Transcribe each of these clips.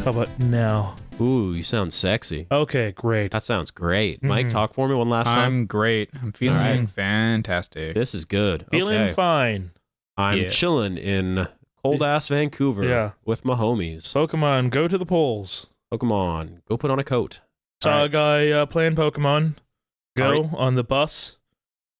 How about now? Ooh, you sound sexy. Okay, great. That sounds great. Mike, talk for me one last time. I'm great. I'm feeling fantastic. This is good. Feeling fine. I'm chilling in cold-ass Vancouver with my homies. Pokemon, go to the polls. Pokemon, go put on a coat. Saw a guy playing Pokemon Go on the bus.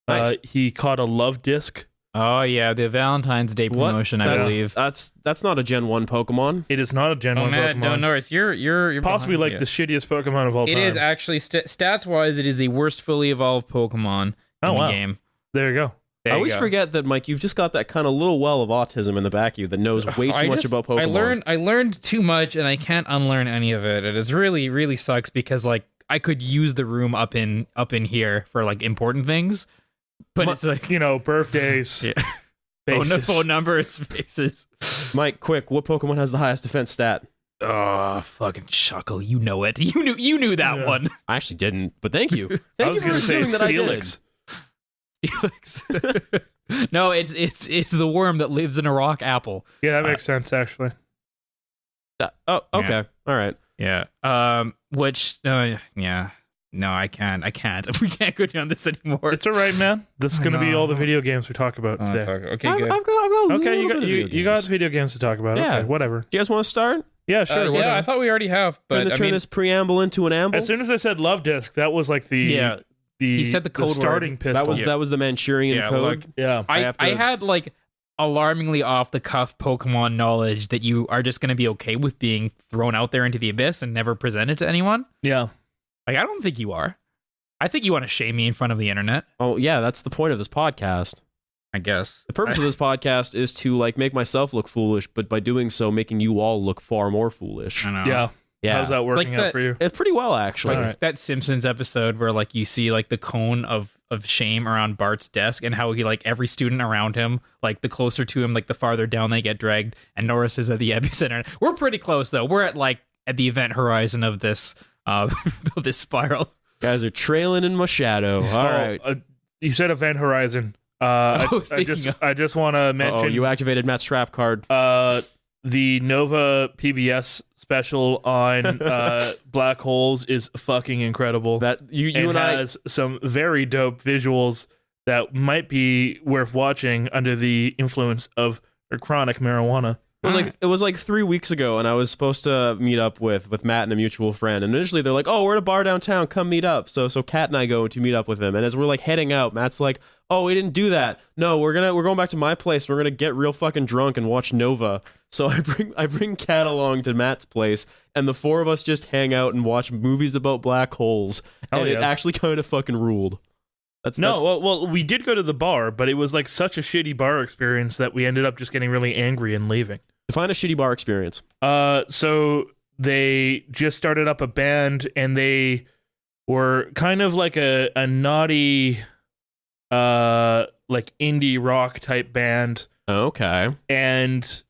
Nice. He caught a love disc. Oh yeah, the Valentine's Day promotion, I believe. That's not a Gen 1 Pokemon. It is not a Gen 1 Pokemon. No, Norris, you're possibly behind, the shittiest Pokemon of all time. It is actually stats-wise, it is the worst fully evolved Pokemon in the game. There you go. I always forget that, Mike, you've just got that kind of little well of autism in the back of you that knows way too much about Pokemon. I learned too much, and I can't unlearn any of it. And it's really, really sucks because I could use the room up in here for important things, but it's birthdays. Phone numbers, faces. Mike, quick, what Pokemon has the highest defense stat? Oh, fucking Shuckle, you know it. You knew that one. I actually didn't, but thank you. Thank you for assuming that Steelix. I did. No, it's the worm that lives in a rock apple. Yeah, that makes sense actually. Okay. All right. Yeah. No, I can't. We can't go down this anymore. It's all right, man. This is going to be all the video games we talk about today. Okay, good. I've got okay, you got video games to talk about. Yeah. Okay, whatever. Do you guys want to start? Yeah, sure. Yeah, I thought we already have. But turn this preamble into an amble. As soon as I said love disc, that was the he said the code starting word. pistol. That was the Manchurian code. I had alarmingly off the cuff Pokemon knowledge that you are just going to be okay with being thrown out there into the abyss and never presented to anyone. Yeah. I don't think you are. I think you want to shame me in front of the internet. Oh, yeah, that's the point of this podcast. I guess. The purpose of this podcast is to make myself look foolish, but by doing so, making you all look far more foolish. I know. Yeah. How's that working out for you? It's pretty well, actually. That Simpsons episode where you see the cone of shame around Bart's desk and how he every student around him, the closer to him, the farther down they get dragged, and Norris is at the epicenter. We're pretty close though. We're at the event horizon of this of this spiral. Guys are trailing in my shadow. All right. You said event horizon. I just want to mention. Oh, you activated Matt's trap card. The Nova PBS special on black holes is fucking incredible. That you and has some very dope visuals that might be worth watching under the influence of chronic marijuana. It was 3 weeks ago, and I was supposed to meet up with Matt and a mutual friend. And initially, they're like, "Oh, we're at a bar downtown. Come meet up." So Kat and I go to meet up with him. And as we're heading out, Matt's like, "Oh, we didn't do that. No, we're going back to my place. We're gonna get real fucking drunk and watch Nova." So I bring Kat along to Matt's place, and the four of us just hang out and watch movies about black holes. And it actually kind of fucking ruled. Well, we did go to the bar, but it was such a shitty bar experience that we ended up just getting really angry and leaving. Define a shitty bar experience. So they just started up a band, and they were kind of a naughty, indie rock type band. Okay. And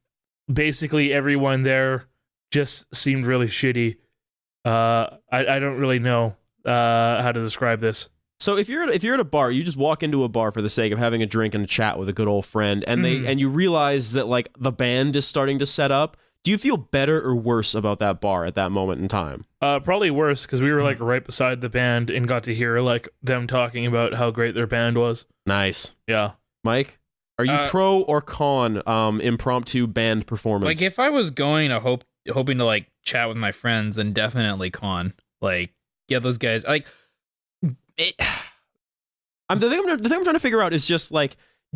basically everyone there just seemed really shitty. I don't really know how to describe this. So if you're at a bar, you just walk into a bar for the sake of having a drink and a chat with a good old friend, and you realize that the band is starting to set up. Do you feel better or worse about that bar at that moment in time? Probably worse, because we were right beside the band and got to hear them talking about how great their band was. Nice. Yeah. Mike, are you pro or con impromptu band performance? If I was going hoping to chat with my friends, then definitely con. Those guys the thing I'm trying to figure out is just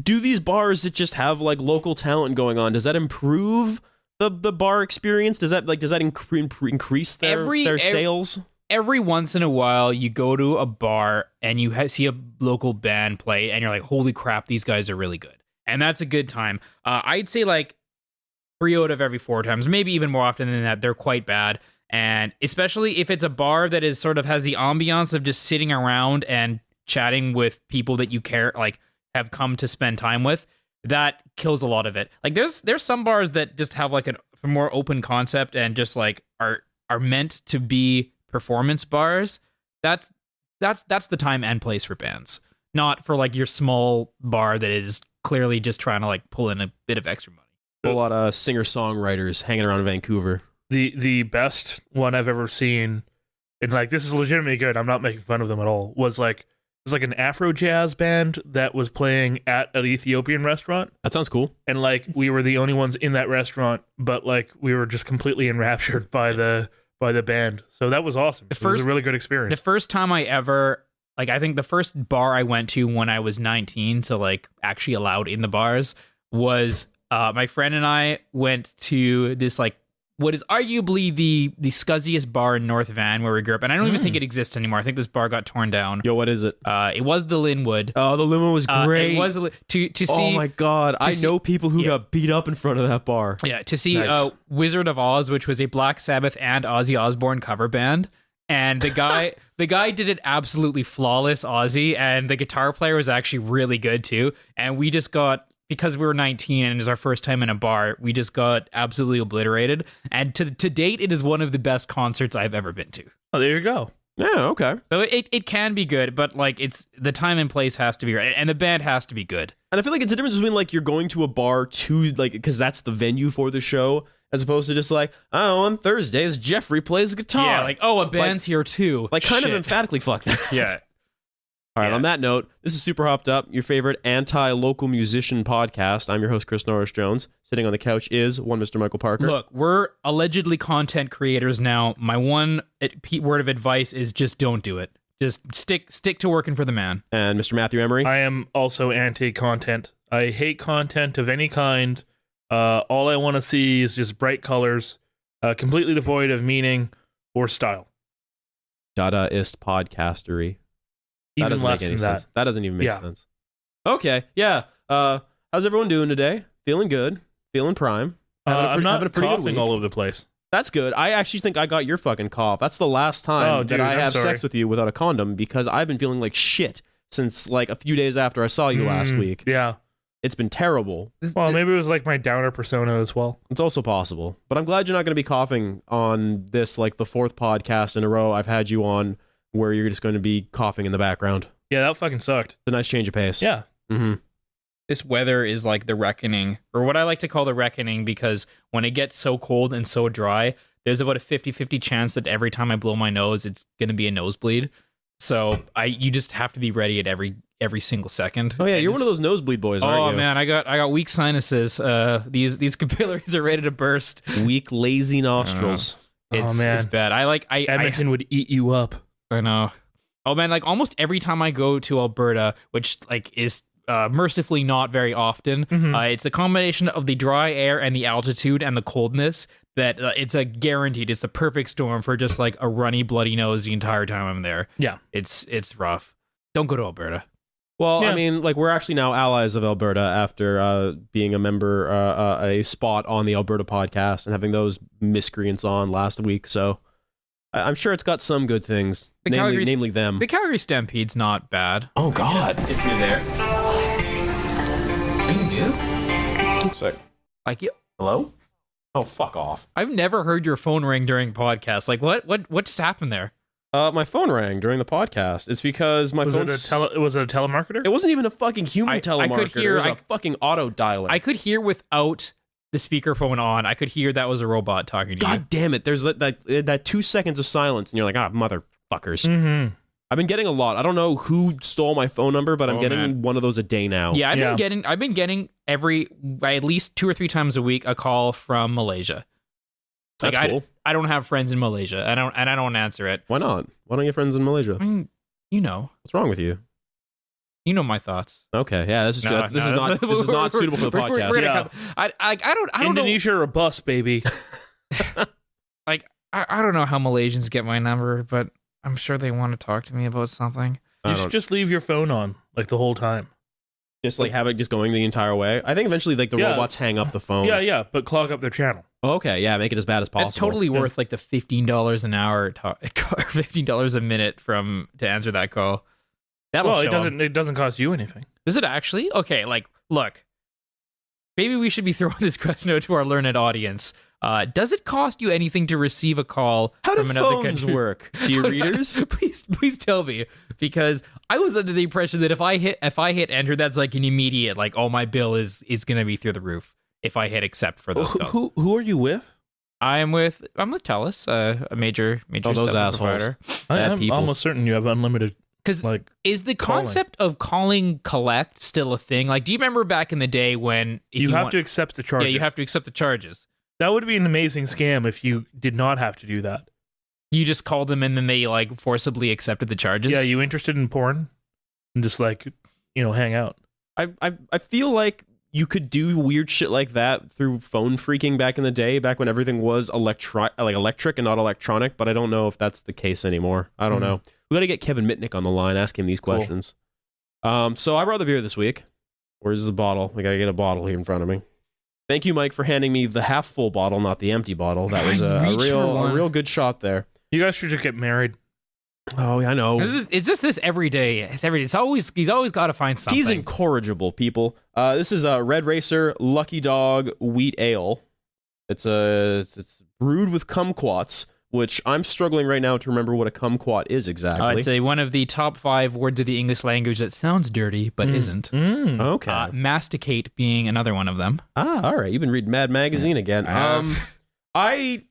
do these bars that just have local talent going on, does that improve the bar experience? Does that increase their sales? Every once in a while, you go to a bar and you see a local band play, and you're like, "Holy crap, these guys are really good!" And that's a good time. I'd say 3 out of every 4 times, maybe even more often than that, they're quite bad. And especially if it's a bar that is has the ambiance of just sitting around and chatting with people that you care, have come to spend time with, that kills a lot of it. There's some bars that just have a more open concept and just are meant to be performance bars. That's the time and place for bands, not for your small bar that is clearly just trying to pull in a bit of extra money. A lot of singer-songwriters hanging around Vancouver. the best one I've ever seen, and like this is legitimately good. I'm not making fun of them at all. Was like it was like an Afro jazz band that was playing at an Ethiopian restaurant, That sounds cool. and like we were the only ones in that restaurant, but like we were just completely enraptured by the band. So that was awesome. It was a really good experience. The first time I ever, like, I think the first bar I went to when I was 19, so like actually allowed in the bars, was my friend and I went to this like what is arguably the scuzziest bar in North Van where we grew up, and I don't even think it exists anymore. I think this bar got torn down. Yo, what is it? It was the Linwood. Oh, the limo was great. It was to see. Oh my god, I know people who got beat up in front of that bar. Yeah, to see Nice. Wizard of Oz, which was a Black Sabbath and Ozzy Osbourne cover band. And the guy did it absolutely flawless, Ozzy, and the guitar player was actually really good too. And we just got, because we were 19 and it was our first time in a bar, we just got absolutely obliterated. And to date, it is one of the best concerts I've ever been to. Oh, there you go. Yeah, okay. So it can be good, but like it's the time and place has to be right, and the band has to be good. And I feel like it's a difference between like you're going to a bar to like because that's the venue for the show, as opposed to just like, oh, on Thursdays Jeffrey plays guitar. Yeah, like a band's here too. Like kind of Shit. emphatically fuck that. Yeah. All right, Yeah. on that note, this is Super Hopped Up, your favorite anti-local musician podcast. I'm your host, Chris Norris-Jones. Sitting on the couch is one Mr. Michael Parker. Look, we're allegedly content creators now. My one word of advice is just don't do it. Just stick to working for the man. And Mr. Matthew Emery. I am also anti-content. I hate content of any kind. All I want to see is just bright colors, completely devoid of meaning or style. Dadaist podcastery. That Even doesn't less make any than sense. that. That doesn't even make Yeah. sense. Okay, yeah. How's everyone doing today? Feeling good? Feeling prime? I'm not having a pretty good coughing week. all over the place. That's good. I actually think I got your fucking cough. That's the last time Oh, that dude, I I'm have sorry. sex with you without a condom because I've been feeling like shit since like a few days after I saw you last week. Yeah. It's been terrible. Well, maybe it was like my downer persona as well. It's also possible. But I'm glad you're not going to be coughing on this, like the fourth podcast in a row I've had you on where you're just going to be coughing in the background. Yeah, that fucking sucked. It's a nice change of pace. Yeah. Mm-hmm. This weather is like the reckoning, or what I like to call the reckoning, because when it gets so cold and so dry, there's about a 50-50 chance that every time I blow my nose, it's going to be a nosebleed. So you just have to be ready at every single second. Oh yeah, And you're one of those nosebleed boys, aren't Oh you? man, I got weak sinuses. These capillaries are ready to burst. Weak, lazy nostrils. It's man. it's bad. Edmonton would eat you up. I know. Oh man, like almost every time I go to Alberta, which like is mercifully not very often, it's a combination of the dry air and the altitude and the coldness that it's a guaranteed. It's the perfect storm for just like a runny, bloody nose the entire time I'm there. Yeah. It's rough. Don't go to Alberta. Well, Yeah. I mean, like we're actually now allies of Alberta after being a member, a spot on the Alberta podcast and having those miscreants on last week. So I'm sure it's got some good things, The namely them. The Calgary Stampede's not bad. Oh God! If you're there. Are you new? Sick. Like Hello? Oh, fuck off! I've never heard your phone ring during podcasts. Like what just happened there? My phone rang during the podcast. It's because my Was phone. it a telemarketer? It wasn't even a fucking human I telemarketer. could hear- it was a fucking auto dialer. I could hear without the speakerphone on. I could hear that was a robot talking to you. God damn it! There's that 2 seconds of silence, and you're like, motherfuckers. Mm-hmm. I've been getting a lot. I don't know who stole my phone number, but I'm Oh, getting man. one of those a day now. Yeah, Yeah. I've been getting at least 2 or 3 times a week a call from Malaysia. That's Like, cool. I don't have friends in Malaysia. I don't answer it. Why not? Why don't you have friends in Malaysia? I mean, you know What's wrong with you? my thoughts. Okay, yeah, this is not suitable for the we're podcast. gonna Yeah. cut- I don't know. Indonesia or a bus, baby. Like I don't know how Malaysians get my number, but I'm sure they want to talk to me about something. I You don't- should just leave your phone on like the whole time. Just like have it just going the entire way. I think eventually like the Yeah. robots hang up the phone. Yeah, but clog up their channel. Okay, yeah, make it as bad as possible. It's totally worth like the $15 an hour or $15 a minute to answer that call. That'll Well, show 'em. it doesn't cost you anything. Does it actually? Okay, like look. Maybe we should be throwing this question out to our learned audience. Does it cost you anything to receive a call How do from another phones country? work? Do you readers? Please tell me, because I was under the impression that if I hit enter, that's like an immediate like, oh, my bill is gonna be through the roof if I hit accept for those calls. Who are you with? I'm with Telus, a major Oh, those cell phone assholes. provider. I'm people. almost certain you have unlimited. Because Like, is the calling. concept of calling collect still a thing? Like, do you remember back in the day when if you have want- to accept the charges. Yeah, you have to accept the charges. That would be an amazing scam if you did not have to do that. You just called them and then they like forcibly accepted the charges. Yeah, you interested in porn? And just like, hang out. I feel like you could do weird shit like that through phone freaking back in the day, back when everything was electric and not electronic, but I don't know if that's the case anymore. I don't know. We got to get Kevin Mitnick on the line, ask him these questions. So I brought the beer this week. Where's the bottle? We got to get a bottle here in front of me. Thank you, Mike, for handing me the half full bottle, not the empty bottle. That was a real good shot there. You guys should just get married. Oh, yeah, I know. It's just this every day. He's always got to find something. He's incorrigible, people. This is a Red Racer Lucky Dog Wheat Ale. It's brewed with kumquats, which I'm struggling right now to remember what a kumquat is exactly. I'd say one of the top 5 words of the English language that sounds dirty but isn't. Okay. Masticate being another one of them. All right. You've been reading Mad Magazine again. I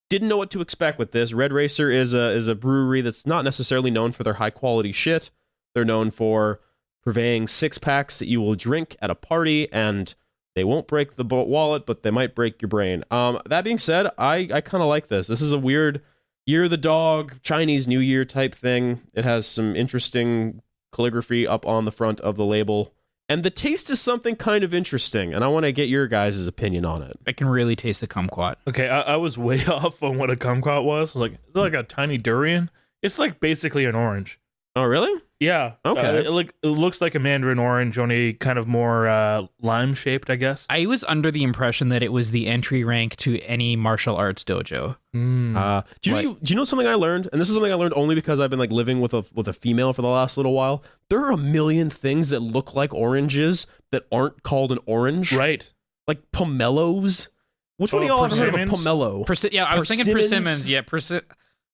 didn't know what to expect with this. Red Racer is a brewery that's not necessarily known for their high quality shit. They're known for purveying 6-packs that you will drink at a party, and they won't break the wallet, but they might break your brain. That being said, I kind of like this. This is a weird Year of the Dog, Chinese New Year type thing. It has some interesting calligraphy up on the front of the label. And the taste is something kind of interesting, and I want to get your guys' opinion on it. I can really taste the kumquat. Okay, I was way off on what a kumquat was. Like, is it like a tiny durian? It's like basically an orange. Oh, really? Yeah. Okay. It looks like a mandarin orange, only kind of more lime shaped, I guess. I was under the impression that it was the entry rank to any martial arts dojo. Do you know something I learned? And this is something I learned only because I've been like living with a female for the last little while. There are a million things that look like oranges that aren't called an orange. Right. Like pomelos. Which one of y'all ever heard of a pomelo? I was thinking persimmons. Yeah,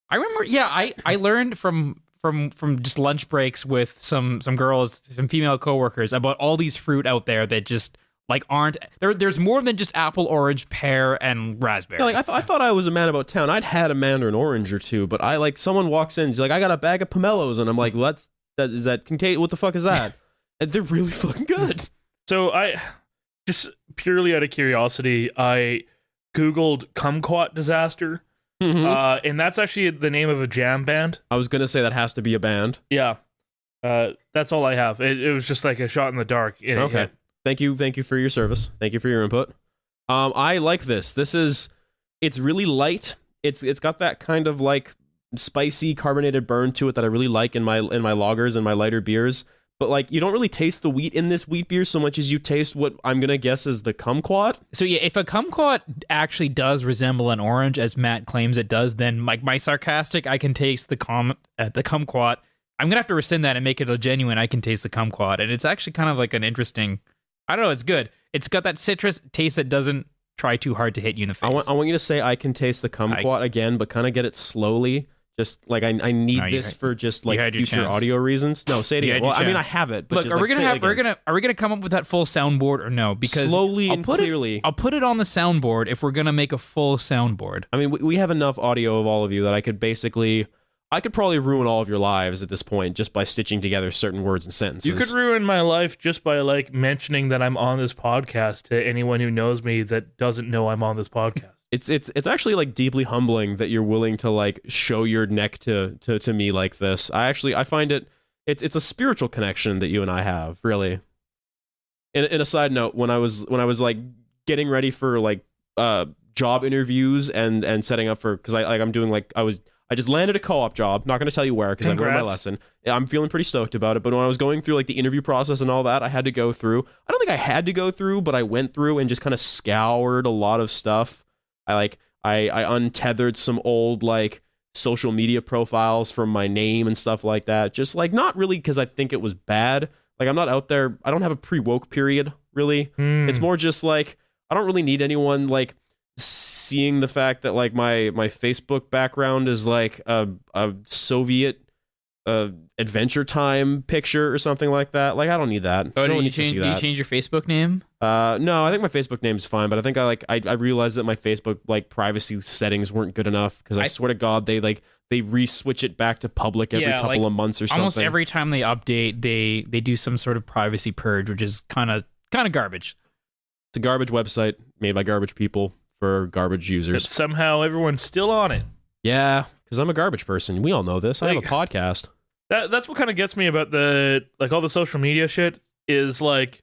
I remember. Yeah, I learned from just lunch breaks with some girls, some female coworkers about all these fruit out there that just like aren't there. There's more than just apple, orange, pear, and raspberry. Yeah, like I thought I was a man about town. I'd had a mandarin orange or two, but I like someone walks in, she's like, I got a bag of pomelos, and I'm like, well, is that contain? What the fuck is that? And they're really fucking good. So I just purely out of curiosity, I Googled kumquat disaster. And that's actually the name of a jam band. I was gonna say that has to be a band. Yeah. That's all I have. It was just like a shot in the dark. Okay. Thank you for your service. Thank you for your input. I like this. It's really light. It's got that kind of like spicy carbonated burn to it that I really like in my lagers and my lighter beers. But like you don't really taste the wheat in this wheat beer so much as you taste what I'm gonna guess is the kumquat. So yeah, if a kumquat actually does resemble an orange, as Matt claims it does, then like my sarcastic, I can taste the kumquat. I'm gonna have to rescind that and make it a genuine. I can taste the kumquat, and it's actually kind of like an interesting. I don't know. It's good. It's got that citrus taste that doesn't try too hard to hit you in the face. I want you to say I can taste the kumquat again, but kind of get it slowly. Just like I need this for just like future audio reasons. No, say it again. Well, I mean I have it. But look, just, are we gonna come up with that full soundboard or no? Because slowly and clearly, I'll put it on the soundboard if we're gonna make a full soundboard. I mean, we have enough audio of all of you that I could probably ruin all of your lives at this point just by stitching together certain words and sentences. You could ruin my life just by like mentioning that I'm on this podcast to anyone who knows me that doesn't know I'm on this podcast. It's actually like deeply humbling that you're willing to like show your neck to me like this. I find it's a spiritual connection that you and I have, really. In a side note, when I was like getting ready for like job interviews and setting up for, because I'm doing like I just landed a co-op job. Not going to tell you where because I learned my lesson. I'm feeling pretty stoked about it. But when I was going through like the interview process and all that, I had to go through. I don't think I had to go through, but I went through and just kind of scoured a lot of stuff. I untethered some old like social media profiles from my name and stuff like that. Just like not really because I think it was bad. Like I'm not out there. I don't have a pre-woke period really. It's more just like I don't really need anyone like seeing the fact that like my Facebook background is like a Soviet Adventure Time picture or something like that. Like, I don't need that. Oh, no one did needs to see you that. change your Facebook name? No, I think my Facebook name's fine, but I think I realized that my Facebook like privacy settings weren't good enough because I swear to God they re-switch it back to public every couple of months or something. Almost every time they update, they do some sort of privacy purge, which is kind of garbage. It's a garbage website made by garbage people for garbage users. But somehow everyone's still on it. Yeah, because I'm a garbage person. We all know this. I have a podcast. That's what kind of gets me about the all the social media shit is like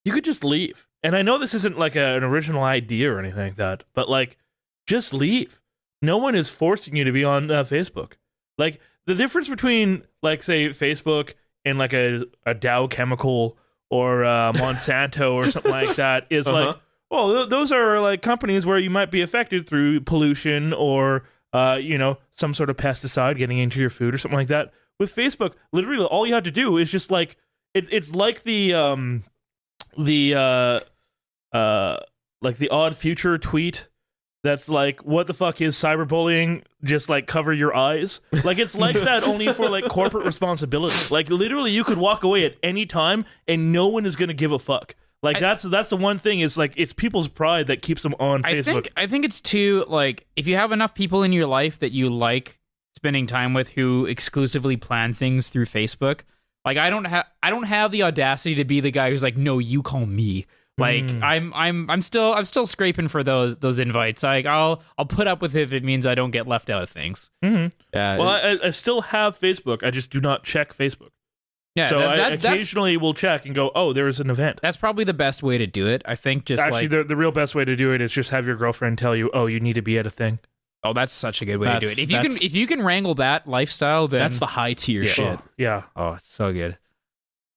you could just leave. And I know this isn't like an original idea or anything like that, but like just leave. No one is forcing you to be on Facebook. Like the difference between like say Facebook and like a Dow Chemical or Monsanto or something like that is like, well, those are like companies where you might be affected through pollution or some sort of pesticide getting into your food or something like that. With Facebook, literally all you have to do is just like it's like the odd future tweet that's like, what the fuck is cyberbullying? Just like cover your eyes. Like it's like that only for like corporate responsibility. Like literally you could walk away at any time and no one is gonna give a fuck. Like that's the one thing is like it's people's pride that keeps them on Facebook. I think it's too like if you have enough people in your life that you like spending time with who exclusively plan things through Facebook. Like I don't have the audacity to be the guy who's like, no, you call me. Like I'm still scraping for those invites. Like I'll put up with it if it means I don't get left out of things. Mm-hmm. Yeah. Well, I still have Facebook. I just do not check Facebook. Yeah. So I occasionally will check and go, oh, there is an event. That's probably the best way to do it. I think just actually the real best way to do it is just have your girlfriend tell you, oh, you need to be at a thing. Oh, that's such a good way to do it. If you can wrangle that lifestyle, then that's the high tier shit. Yeah. Oh, it's so good.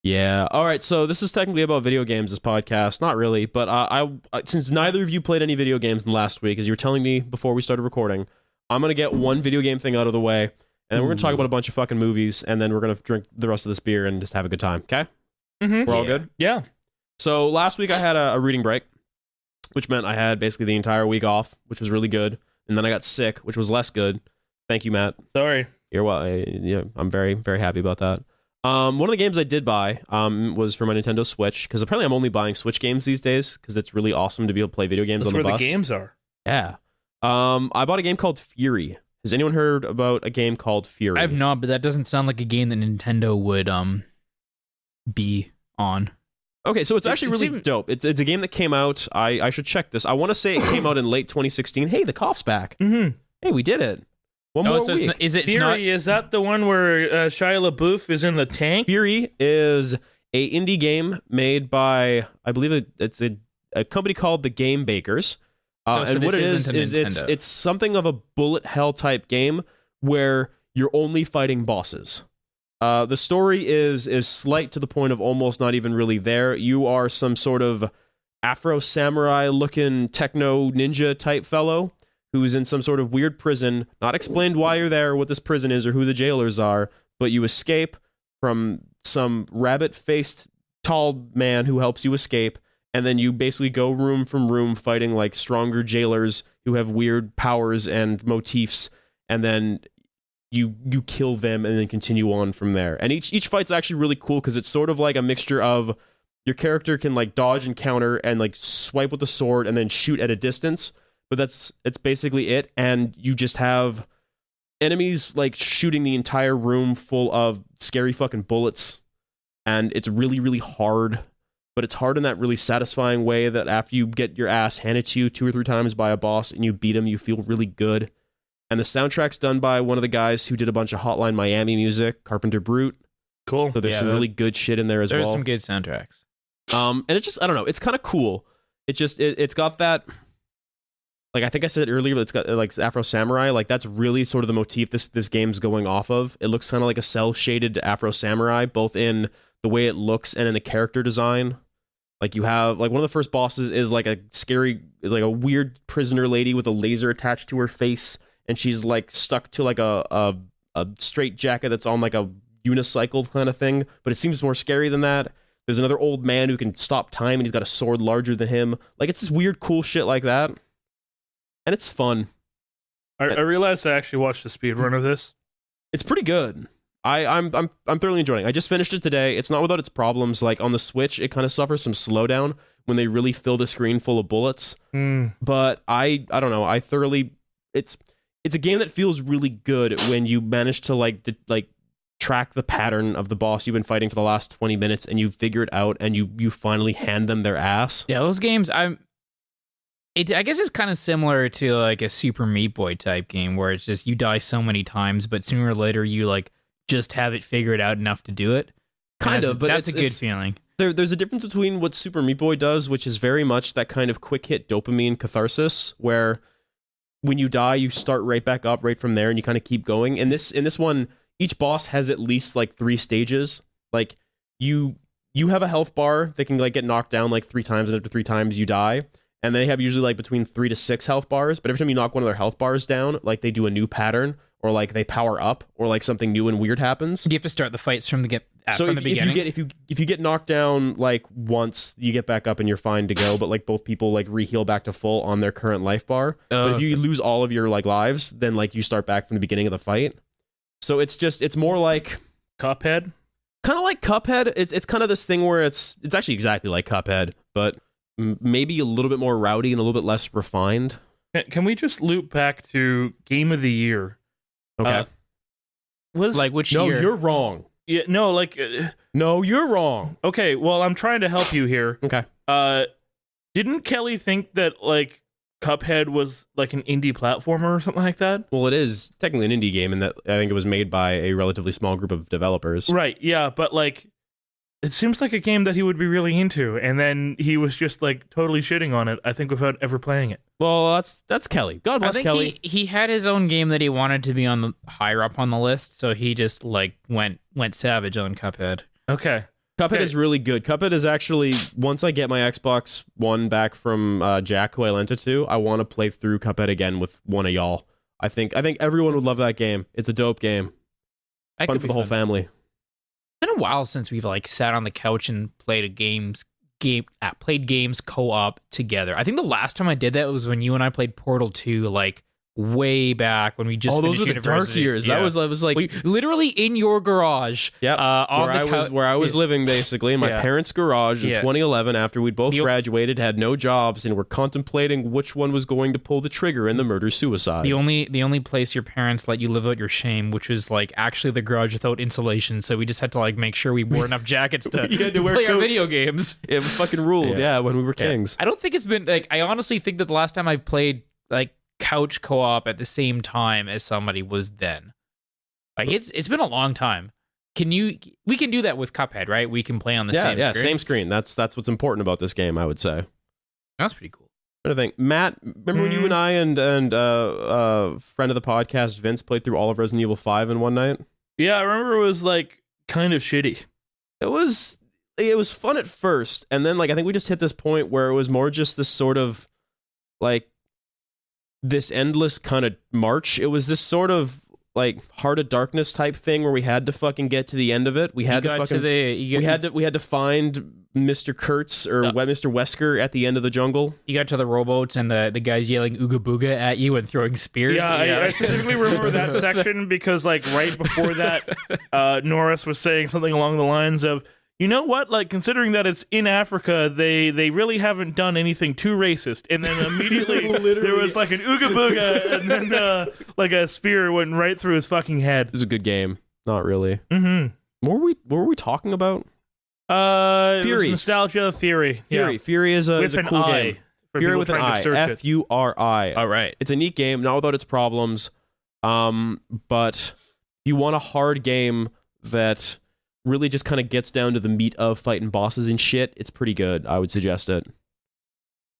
Yeah. All right. So this is technically about video games. This podcast, not really, but I since neither of you played any video games in the last week, as you were telling me before we started recording, I'm gonna get one video game thing out of the way, and then we're gonna talk about a bunch of fucking movies, and then we're gonna drink the rest of this beer and just have a good time. Okay? Mm-hmm. We're all good. Yeah. So last week I had a reading break, which meant I had basically the entire week off, which was really good, and then I got sick, which was less good. Thank you, Matt. Sorry. You're well. Yeah, I'm very, very happy about that. One of the games I did buy was for my Nintendo Switch, because apparently I'm only buying Switch games these days, because it's really awesome to be able to play video games on the bus. That's where the games are. Yeah. I bought a game called Fury. Has anyone heard about a game called Fury? I have not, but that doesn't sound like a game that Nintendo would be on. Okay, so it's actually really dope. It's a game that came out. I should check this. I want to say it came out in late 2016. Hey, the cough's back. Mm-hmm. Hey, we did it. One more week. Fury, is that the one where Shia LaBeouf is in the tank? Fury is a indie game made by, I believe it's a company called the Game Bakers. And what it is it's something of a bullet hell type game where you're only fighting bosses. The story is slight to the point of almost not even really there. You are some sort of Afro samurai looking techno ninja type fellow who's in some sort of weird prison, not explained why you're there, what this prison is, or who the jailers are, but you escape from some rabbit-faced tall man who helps you escape, and then you basically go room from room fighting like stronger jailers who have weird powers and motifs, and then you kill them and then continue on from there. And each fight's actually really cool because it's sort of like a mixture of your character can like dodge and counter and like swipe with the sword and then shoot at a distance, but it's basically it, and you just have enemies like shooting the entire room full of scary fucking bullets, and it's really, really hard, but it's hard in that really satisfying way that after you get your ass handed to you 2 or 3 times by a boss and you beat him, you feel really good. And the soundtrack's done by one of the guys who did a bunch of Hotline Miami music, Carpenter Brute. Cool. So there's some really good shit in there as well. There's some good soundtracks. And it's just, I don't know, it's kind of cool. It's got that, like I think I said earlier, it's got like Afro Samurai. Like that's really sort of the motif this game's going off of. It looks kind of like a cel-shaded Afro Samurai, both in the way it looks and in the character design. Like you have, like one of the first bosses is like a weird prisoner lady with a laser attached to her face, and she's like stuck to like a straight jacket that's on like a unicycle kind of thing, but it seems more scary than that. There's another old man who can stop time, and he's got a sword larger than him. Like it's this weird, cool shit like that. And it's fun. I realized I actually watched a speedrun of this. It's pretty good. I'm thoroughly enjoying it. I just finished it today. It's not without its problems. Like on the Switch, it kind of suffers some slowdown when they really fill the screen full of bullets. But I don't know. I thoroughly it's a game that feels really good when you manage to like track the pattern of the boss you've been fighting for the last 20 minutes and you figure it out and you finally hand them their ass. Yeah, those games I guess it's kind of similar to like a Super Meat Boy type game where it's just you die so many times, but sooner or later you like just have it figured out enough to do it. Kind of, but that's a good feeling. There's a difference between what Super Meat Boy does, which is very much that kind of quick hit dopamine catharsis, where when you die, you start right back up right from there, and you kind of keep going. In this one, each boss has at least like 3 stages. Like you have a health bar that can like get knocked down like 3 times, and after 3 times you die. And they have usually like between 3 to 6 health bars. But every time you knock one of their health bars down, like they do a new pattern, or like they power up, or like something new and weird happens. You have to start the fights from the beginning. If you get knocked down like once, you get back up and you're fine to go. But like both people like re-heal back to full on their current life bar. But if you lose all of your like lives, then like you start back from the beginning of the fight. So it's more like Cuphead. Kind of like Cuphead. It's kind of this thing where it's actually exactly like Cuphead, but maybe a little bit more rowdy and a little bit less refined. Can we just loop back to Game of the Year? Okay. Was like which no, year? You're wrong. Yeah, no, like no, you're wrong. Okay, well, I'm trying to help you here. Okay. Didn't Kelly think that like Cuphead was like an indie platformer or something like that? Well, it is technically an indie game, and that I think it was made by a relatively small group of developers. Right. Yeah, but like it seems like a game that he would be really into, and then he was just like totally shitting on it, I think, without ever playing it. Well, that's Kelly. God bless Kelly. He had his own game that he wanted to be on the higher up on the list, so he just like went savage on Cuphead. Okay. Cuphead is really good. Cuphead is actually, once I get my Xbox One back from Jack, who I lent it to, I want to play through Cuphead again with one of y'all. I think everyone would love that game. It's a dope game. Fun for the whole family. It's been a while since we've like sat on the couch and played played games co-op together. I think the last time I did that was when you and I played Portal 2, like way back when we just those finished were the dark years. Yeah. I was like literally in your garage. Yep. Where I was living basically in my parents' garage in 2011 after we'd both graduated, had no jobs, and were contemplating which one was going to pull the trigger in the murder-suicide. The only place your parents let you live out your shame, which was like actually the garage without insulation, so we just had to like make sure we wore enough jackets to play our video games. It fucking ruled, when we were kings. I don't think it's been like, I honestly think that the last time I played like couch co-op at the same time as somebody was then. Like it's been a long time. We can do that with Cuphead, right? We can play on the same screen. Same screen. That's what's important about this game, I would say. That's pretty cool. I think, Matt, remember when you and I and friend of the podcast Vince played through all of Resident Evil 5 in one night? Yeah, I remember it was like kind of shitty. It was fun at first, and then like I think we just hit this point where it was more just this sort of like this endless kind of march. It was this sort of like Heart of Darkness type thing where we had to fucking get to the end of it. We had to find Mr. Kurtz or Mr. Wesker at the end of the jungle. You got to the rowboats and the guys yelling ooga booga at you and throwing spears. I specifically remember that section because like right before that, Norris was saying something along the lines of, you know what? Like, considering that it's in Africa, they really haven't done anything too racist. And then immediately there was like an ooga booga, and then like a spear went right through his fucking head. It was a good game. Not really. Mm-hmm. What were we talking about? Fury. It was nostalgia, Fury. Fury. Yeah. Fury is a cool game. Fury with an I. F-U-R-I. All right. It's a neat game, not without its problems. But if you want a hard game that really just kind of gets down to the meat of fighting bosses and shit, it's pretty good. I would suggest it.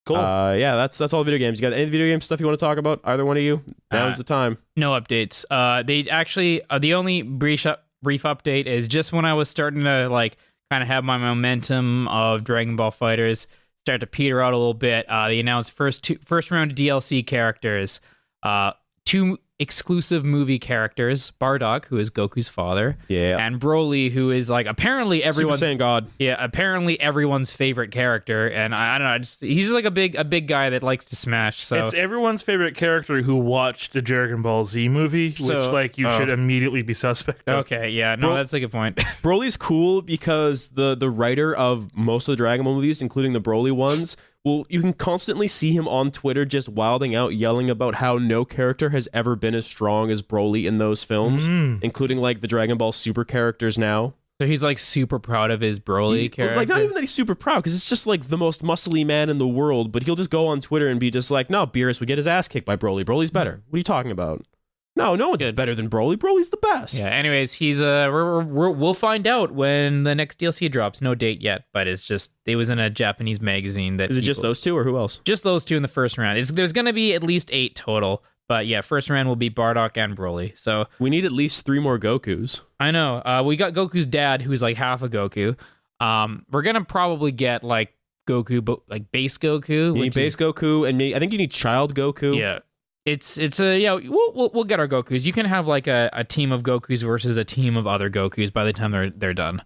Cool. That's all the video games. You got any video game stuff you want to talk about? Either one of you? Now's the time. No updates. They actually the only brief update is just when I was starting to like kind of have my momentum of Dragon Ball FighterZ start to peter out a little bit. They announced first round of DLC characters. 2 exclusive movie characters: Bardock, who is Goku's father, Yeah. and Broly, who is like apparently Super everyone's Saiyan God. apparently everyone's favorite character. And I don't know, he's just like a big guy that likes to smash. So It's everyone's favorite character who watched the Dragon Ball Z movie, which So- like you should immediately be suspect of. okay, yeah, no, Bro- that's a good point. Broly's cool because the writer of most of the Dragon Ball movies, including the Broly ones, well, you can constantly see him on Twitter just wilding out, yelling about how no character has ever been as strong as Broly in those films, including like the Dragon Ball Super characters now. So he's like super proud of his Broly character. Like, not even that he's super proud, because it's just like the most muscly man in the world, but he'll just go on Twitter and be just like, no, Beerus would get his ass kicked by Broly. Broly's better. What are you talking about? No one's better than Broly. Broly's the best. Yeah. Anyways, he's we'll find out when the next DLC drops. No date yet, but it was in a Japanese magazine that Is it just those two, or who else? Just those two in the first round. There's going to be at least 8 total, but yeah, first round will be Bardock and Broly. So We need at least 3 more Gokus. I know. We got Goku's dad, who's like half a Goku. We're gonna probably get like Goku, like base Goku. You which need base Goku, and I think you need child Goku. Yeah. It's we'll get our Gokus. You can have like a team of Gokus versus a team of other Gokus by the time they're done.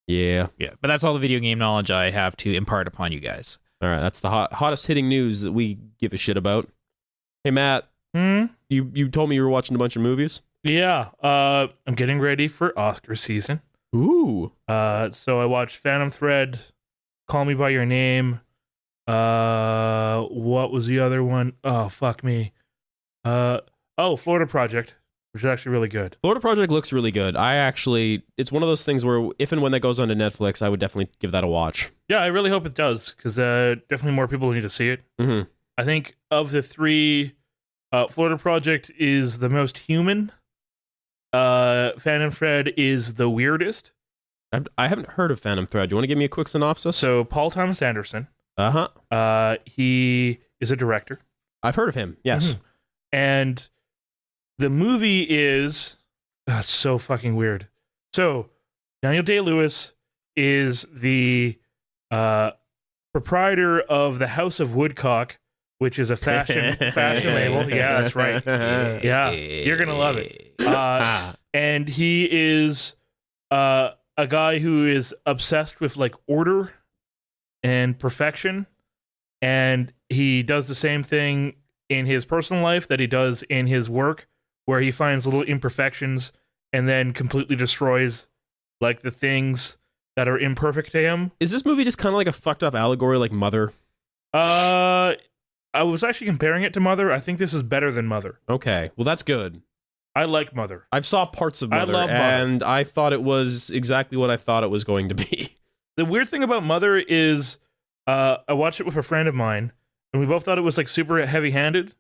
Yeah. Yeah, but that's all the video game knowledge I have to impart upon you guys. All right, that's the hottest hitting news that we give a shit about. Hey, Matt, Hmm? you told me you were watching a bunch of movies. Yeah. I'm getting ready for Oscar season. Ooh. So I watched Phantom Thread, Call Me by Your Name. What was the other one? Oh, fuck me. Florida Project, which is actually really good. Florida Project looks really good. It's one of those things where if and when that goes onto Netflix, I would definitely give that a watch. Yeah, I really hope it does, because definitely more people need to see it. Mm-hmm. I think of the 3, Florida Project is the most human. Phantom Thread is the weirdest. I haven't heard of Phantom Thread. Do you want to give me a quick synopsis? So Paul Thomas Anderson, Uh-huh. he is a director. I've heard of him, yes. Mhm. And the movie is it's so fucking weird. So Daniel Day-Lewis is the proprietor of the House of Woodcock, which is a fashion label. Yeah, that's right. Yeah, you're gonna love it. And he is a guy who is obsessed with like order and perfection, and he does the same thing in his personal life that he does in his work, where he finds little imperfections and then completely destroys like the things that are imperfect to him. Is this movie just kind of like a fucked up allegory like Mother? I was actually comparing it to Mother. I think this is better than Mother. Okay, well that's good. I like Mother. I've saw parts of Mother, love Mother. and I thought it was exactly what I thought it was going to be. The weird thing about Mother is I watched it with a friend of mine, and we both thought it was like super heavy-handed,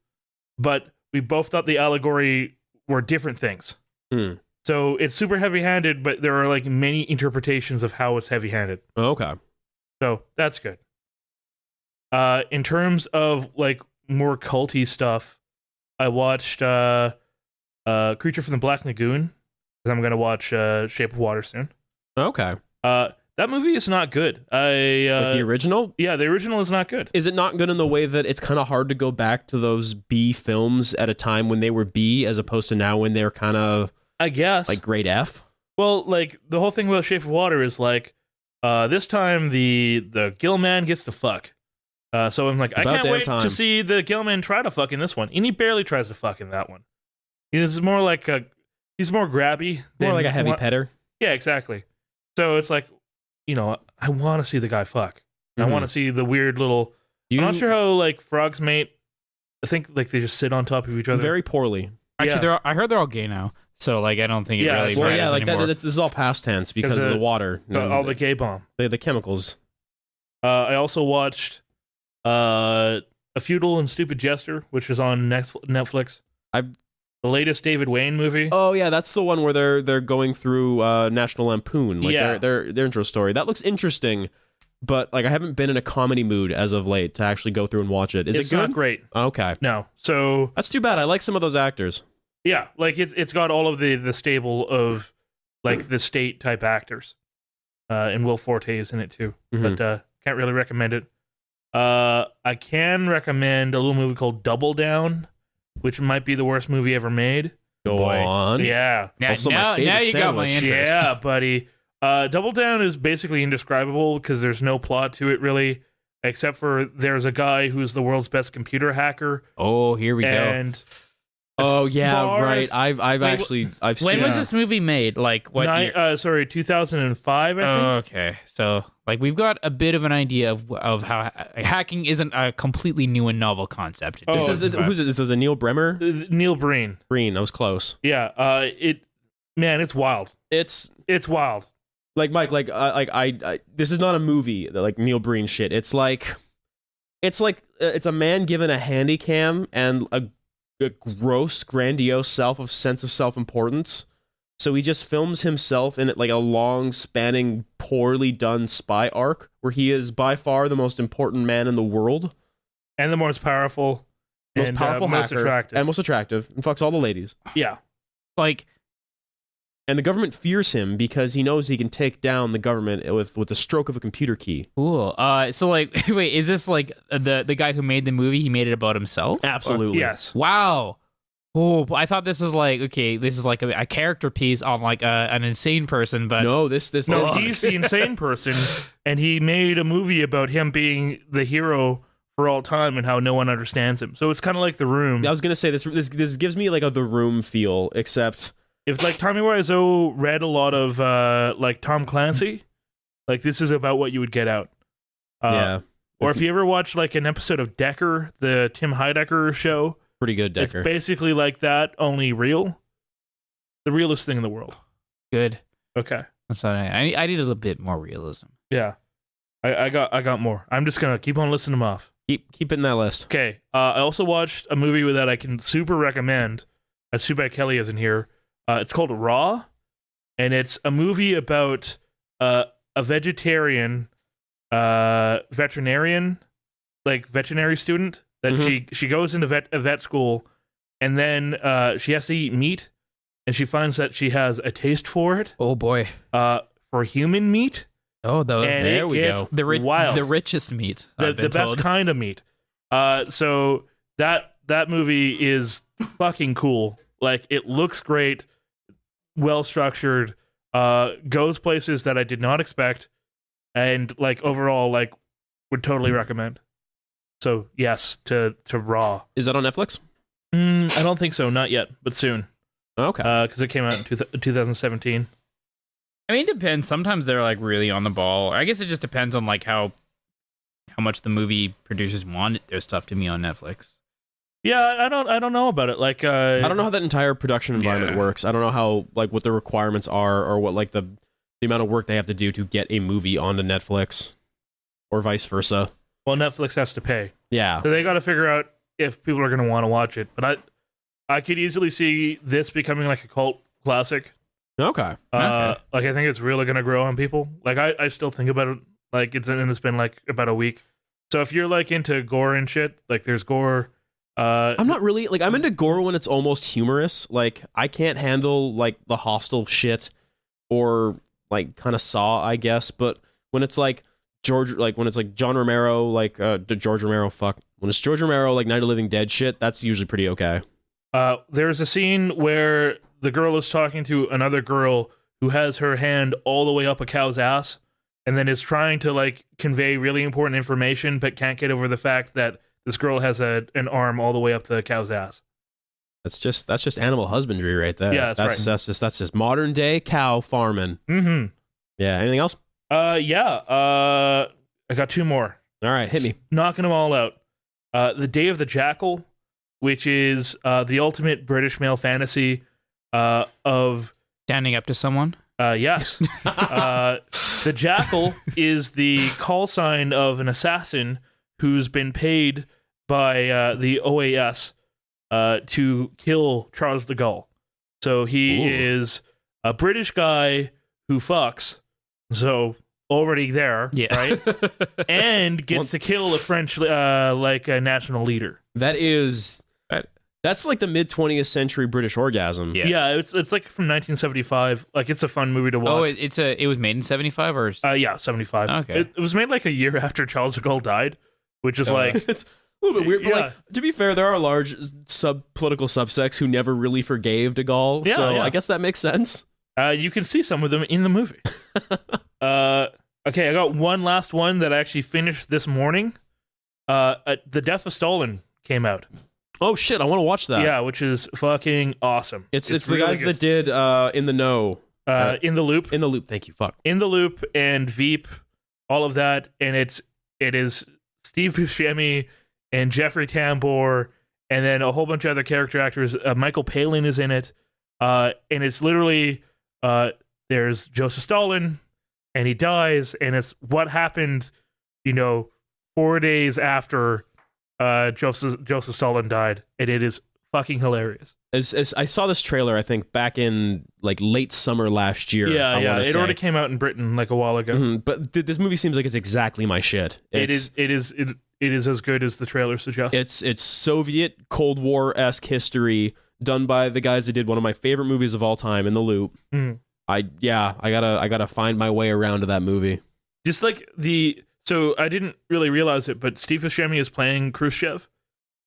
but we both thought the allegory were different things. Hmm. So it's super heavy-handed, but there are like many interpretations of how it's heavy-handed. Okay. So that's good. In terms of like more culty stuff, I watched Creature from the Black Lagoon, because I'm gonna watch Shape of Water soon. Okay. That movie is not good. Like the original? Yeah, the original is not good. Is it not good in the way that it's kind of hard to go back to those B films at a time when they were B as opposed to now when they're kind of, I guess. like, grade F? Well, like, the whole thing about Shape of Water is like, this time the Gill Man gets to fuck. So I'm like, I About can't damn wait time. to see the Gill Man try to fuck in this one. And he barely tries to fuck in that one. He's more like he's more grabby. More than like a heavy petter. Yeah, exactly. So it's like, you know, I want to see the guy fuck. I Mhm. want to see the weird little. I'm not sure how like frogs mate. I think like they just sit on top of each other. Very poorly. Actually, Yeah. I heard they're all gay now. So like, I don't think it Yeah, really it's Well, matters yeah, like anymore. this is all past tense because 'Cause of the water. all the gay bomb. the chemicals. I also watched A Feudal and Stupid Jester, which is on Netflix. The latest David Wayne movie. Oh yeah, that's the one where they're going through National Lampoon, like Yeah. their intro story. That looks interesting, but like I haven't been in a comedy mood as of late to actually go through and watch it. Is It's it good? not great. Okay, No. So that's too bad. I like some of those actors. yeah, like it's got all of the stable of like the state type actors. And Will Forte is in it too. Mhm. But can't really recommend it. I can recommend a little movie called Double Down, which might be the worst movie ever made. Go on. Yeah. Also, my now favorite you got my sandwich. interest. Yeah, buddy. Double Down is basically indescribable because there's no plot to it really, except for there's a guy who's the world's best computer hacker, Oh, here we go. and Oh as yeah, far right. as- I've Wait, seen. When was this movie made? Like what year? 2005, I think. Oh, okay. So, like, we've got a bit of an idea of how hacking isn't a completely new and novel concept. This Oh, is who's it? This is a Neil Bremer. Neil Breen. Green. I was close. Yeah. It's wild. It's It's wild. like Mike. I this is not a movie. Like Neil Breen shit. It's like it's a man given a handy cam and a gross, grandiose sense of self-importance. So he just films himself in like a long, spanning, poorly done spy arc where he is by far the most important man in the world, And the most powerful. most and, powerful most hacker, attractive. and most attractive, and fucks all the ladies. Yeah. Like, And the government fears him because he knows he can take down the government with the stroke of a computer key. cool. So, like, wait, is this like the guy who made the movie? He made it about himself? Absolutely. Yes. Wow. Oh, I thought this was like, okay, this is like a character piece on like an insane person, but No, this No, is he's the insane person, and he made a movie about him being the hero for all time and how no one understands him. So it's kind of like The Room. I was gonna say this gives me like a The Room feel, except If like Tommy Wiseau read a lot of like Tom Clancy, like this is about what you would get out. yeah, Or if you ever watch like an episode of Decker, the Tim Heidecker show, pretty good, Decker. it's basically like that, only real. The realest thing in the world. good. Okay. That's what I need a little bit more realism. Yeah. I got more. I'm just gonna keep on listing them off. Keep it in that list. Okay. I also watched a movie that I can super recommend. That's too bad Kelly isn't here. It's called Raw, and it's a movie about a vegetarian, veterinary student that she goes into vet school, and then she has to eat meat, and she finds that she has a taste for it, Oh boy. for human meat, Oh, and there it we gets go. The richest meat. the I've been best told. kind of meat. So that movie is fucking cool. Like, it looks great, well structured, goes places that I did not expect, and like overall, like, would totally recommend. So yes, to Raw. Is that on Netflix? I don't think so, not yet, but soon, Okay. because it came out in 2017. I mean, it depends. Sometimes they're like really on the ball. I guess it just depends on like how much the movie producers want their stuff to be on Netflix. Yeah, I don't know about it. Like, I don't know how that entire production environment works. I don't know how like what the requirements are or what like the amount of work they have to do to get a movie onto Netflix or vice versa. Well, Netflix has to pay, Yeah. so they got to figure out if people are going to want to watch it. But I could easily see this becoming like a cult classic. Okay. Okay. Like, I think it's really gonna grow on people. Like, I still think about it. Like, it's been like about a week. So if you're like into gore and shit, like there's gore. I'm not really like I'm into gore when it's almost humorous. Like I can't handle like the Hostel shit or like kind of Saw, I guess. But when it's like when it's like John Romero, like George Romero, when it's George Romero, like Night of the Living Dead shit, that's usually pretty okay. There's a scene where the girl is talking to another girl who has her hand all the way up a cow's ass, and then is trying to like convey really important information, but can't get over the fact that this girl has an arm all the way up the cow's ass. That's just animal husbandry right there. Yeah, that's right. That's just modern day cow farming. Mm-hmm. Yeah. Anything else? I got two more. All right, hit me. Knocking them all out. The Day of the Jackal, which is the ultimate British male fantasy of Standing up to someone. yes. The Jackal is the call sign of an assassin who's been paid by the OAS to kill Charles de Gaulle. So he is a British guy who fucks. So already there, Yeah. right? And gets to kill a French like a national leader. That's like the mid 20th century British orgasm. Yeah. Yeah, it's like from 1975. Like, it's a fun movie to watch. Oh, it was made in 75 or Yeah, 75. Okay. It was made like a year after Charles de Gaulle died, which is like, It's A little bit weird, but Yeah. like to be fair, there are large political subsects who never really forgave De Gaulle, Yeah, so yeah. I guess that makes sense. You can see some of them in the movie. Okay, I got one last one that I actually finished this morning. The Death of Stalin came out. Oh shit, I want to watch that. Yeah, which is fucking awesome. It's the really guys good. that did In the Know. In the Loop, In the Loop, thank you. Fuck. In the Loop, and Veep, all of that, and it is Steve Buscemi and Jeffrey Tambor, and then a whole bunch of other character actors. Michael Palin is in it, and it's literally there's Joseph Stalin, and he dies, and it's what happened, 4 days after Joseph Stalin died, and it is fucking hilarious. As I saw this trailer, I think back in like late summer last year. I Yeah. wanna It say. already came out in Britain like a while ago. Mhm, but this movie seems like it's exactly my shit. It is as good as the trailer suggests. It's Soviet Cold War-esque history done by the guys that did one of my favorite movies of all time, In the Loop. Mm. I gotta find my way around to that movie. Just like so I didn't really realize it, but Steve Buscemi is playing Khrushchev,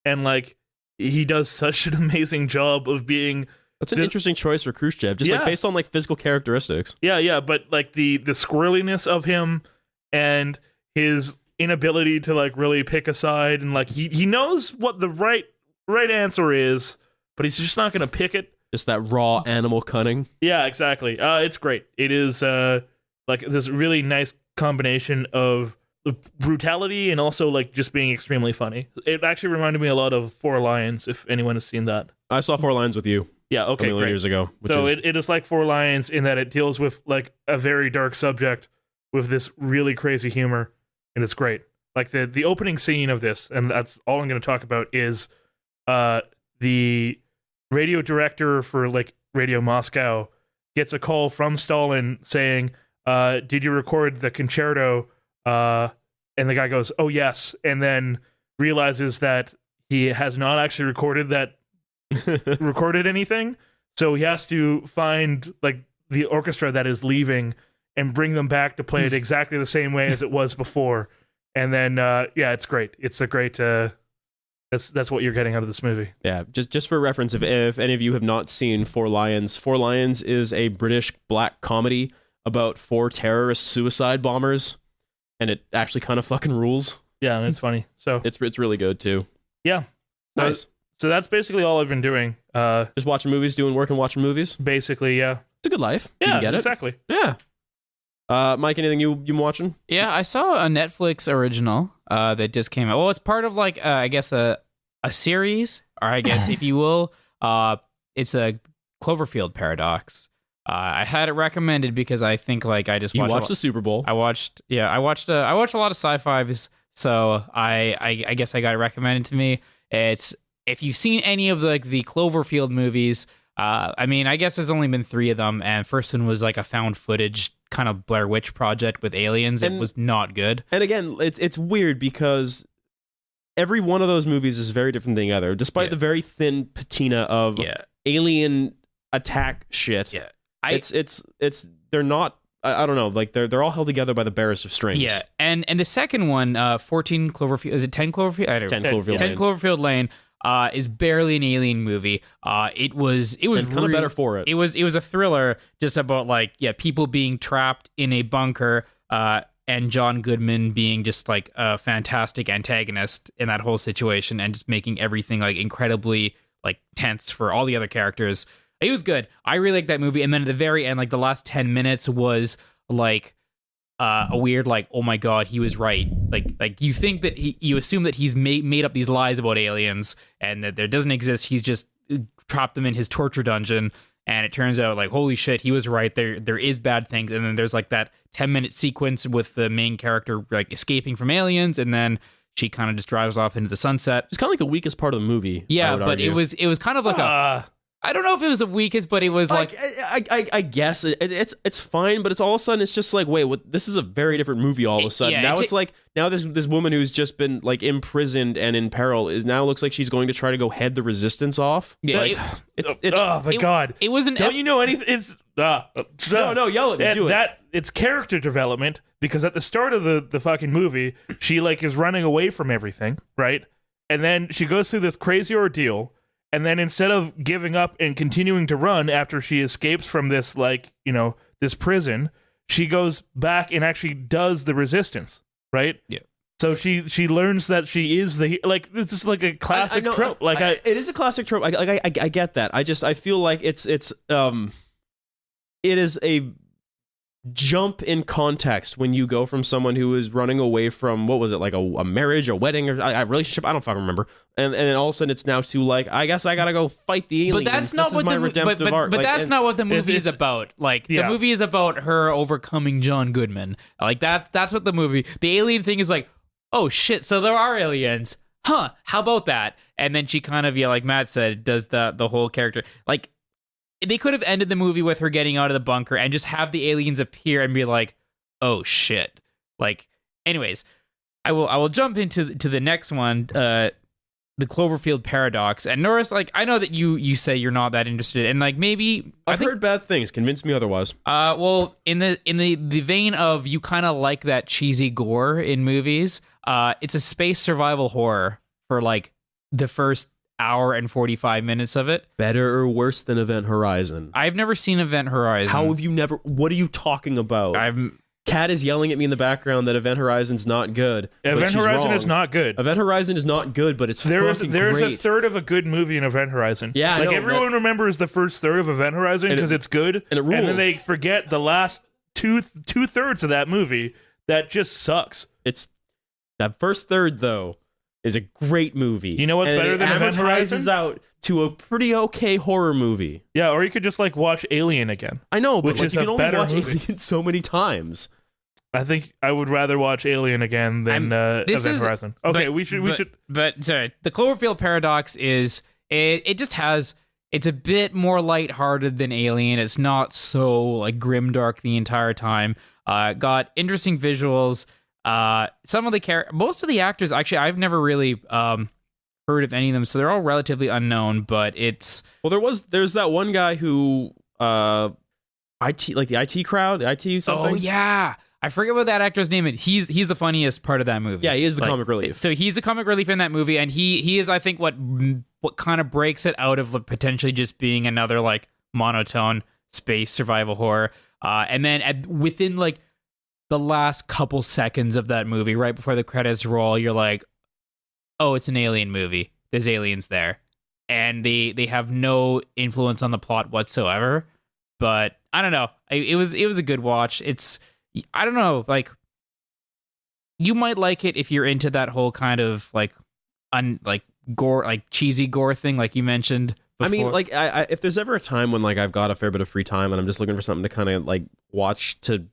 and like he does such an amazing job of being. That's an interesting choice for Khrushchev, just like Yeah. based on like physical characteristics. Yeah, but like the squirreliness of him and his inability to like really pick a side, and like he knows what the right answer is, but he's just not gonna pick it. Just that raw animal cunning. Yeah, exactly. It's great. It is like this really nice combination of the brutality and also like just being extremely funny. It actually reminded me a lot of Four Lions, if anyone has seen that. I saw Four Lines with you Yeah, a okay, million great. years ago. Which So is, it is like Four Lions in that it deals with like a very dark subject with this really crazy humor, and it's great. Like the opening scene of this, and that's all I'm going to talk about, is the radio director for like Radio Moscow gets a call from Stalin saying, did you record the concerto? And the guy goes, oh yes, and then realizes that he has not actually recorded anything, so he has to find like the orchestra that is leaving and bring them back to play it exactly the same way as it was before. And then it's great. It's a great that's what you're getting out of this movie. yeah, just for reference, if any of you have not seen Four Lions is a British black comedy about 4 terrorist suicide bombers, and it actually kind of fucking rules. Yeah, and it's funny. So It's really good too. yeah. Nice. So that's basically all I've been doing. Just watching movies, doing work, and watching movies. Basically, yeah. It's a good life. You Yeah, can get it. exactly. Yeah. Mike, anything you been watching? Yeah, I saw a Netflix original that just came out. Well, it's part of like I guess a series, or I guess if you will, it's a Cloverfield paradox. I had it recommended because I think like I just You watched watched the Super Bowl. I watched a lot of sci-fis, so I guess I got it recommended to me. It's if you've seen any of the Cloverfield movies, I mean, I guess there's only been 3 of them, and first one was like a found footage kind of Blair Witch project with aliens. It And- was not good. And again, it's weird because every one of those movies is very different than the other, despite Yeah. the very thin patina of Yeah, alien attack shit. yeah. It's they're not. I don't know. Like they're all held together by the barest of strings. Yeah, and the second one, 14 Cloverfield, is it 10 Cloverfield? I don't 10 know. Cloverfield 10 Lane. Cloverfield Lane is barely an alien movie. It was And kind of better for it. It was a thriller just about like people being trapped in a bunker, and John Goodman being just like a fantastic antagonist in that whole situation, and just making everything like incredibly like tense for all the other characters. It was good. I really liked that movie. And then at the very end, like the last 10 minutes was like a weird like, oh my god, he was right. Like you think that you assume that he's made up these lies about aliens and that there doesn't exist. He's just trapped them in his torture dungeon. And it turns out like, holy shit, he was right. There is bad things. And then there's like that 10-minute sequence with the main character like escaping from aliens, and then she kind of just drives off into the sunset. It's kind of like the weakest part of the movie. I Yeah, would but argue. it was kind of like I don't know if it was the weakest, but it was like I guess it's fine, but it's all of a sudden it's just like, wait, what? This is a very different movie. All of a sudden, Yeah, now it's like now this woman who's just been like imprisoned and in peril is now looks like she's going to try to go head the resistance off. Yeah, Like, it's oh my god. it was an Don't you know anything? It's no, yell at me, do it. It's character development, because at the start of the fucking movie, she like is running away from everything, right? and then she goes through this crazy ordeal, and then instead of giving up and continuing to run after she escapes from this, like, this prison, she goes back and actually does the resistance, right? Yeah. So she learns that she is like, this is like a classic trope. Like it is a classic trope. I get that. I feel like it is a jump in context when you go from someone who is running away from, what was it, like a marriage, a wedding, or a relationship, I don't fucking remember, and then all of a sudden it's now to like, I guess I gotta go fight the aliens. But that's not what the redemptive arc. But that's not what the movie is about. Like the movie is about her overcoming John Goodman. Like that's what the movie. The alien thing is like, oh shit, so there are aliens. Huh, how about that? And then she kind of, like Matt said, does the whole character. Like, they could have ended the movie with her getting out of the bunker and just have the aliens appear and be like, oh shit. Like, anyways, I will jump into the next one, the Cloverfield paradox. And Norris, like, I know that you say you're not that interested, and like maybe I've heard bad things. Convince me otherwise. Well, in the vein of you kind of like that cheesy gore in movies, it's a space survival horror for like the first hour and 45 minutes of it. Better or worse than Event Horizon? I've never seen Event Horizon. How have you never? What are you talking about? Kat is yelling at me in the background that Event Horizon's not good. Event Horizon is not good. Event Horizon is not good, but it's fucking There is great. a third of a good movie in Event Horizon. Yeah, like I know, everyone remembers the first third of Event Horizon because it's good, and it rules. And then they forget the last two-thirds of that movie that just sucks. It's that first third though is a great movie. You know what's better than Event Horizon? It out to a pretty okay horror movie. Yeah, or you could just like watch Alien again. I know, but which like, is you can a only better watch movie. Alien so many times. I think I would rather watch Alien again than Event Horizon. Okay, we should. But sorry, the Cloverfield paradox is it just has. It's a bit more lighthearted than Alien. It's not so like grimdark the entire time. Got interesting visuals. Some of the most of the actors, actually, I've never really heard of any of them, so they're all relatively unknown. But it's there's that one guy who IT, like the IT crowd, the IT something. Oh yeah, I forget what that actor's name is. He's the funniest part of that movie. Yeah, he is the comic relief. So he's the comic relief in that movie, and he is, I think, what kind of breaks it out of potentially just being another like monotone space survival horror. And then within like the last couple seconds of that movie, right before the credits roll, you're like, oh, it's an alien movie. There's aliens there. And they have no influence on the plot whatsoever. But I don't know. It was a good watch. I don't know, like, you might like it if you're into that whole kind of like gore, like cheesy gore thing, like you mentioned before. I mean, like, I if there's ever a time when like I've got a fair bit of free time and I'm just looking for something to kind of like watch to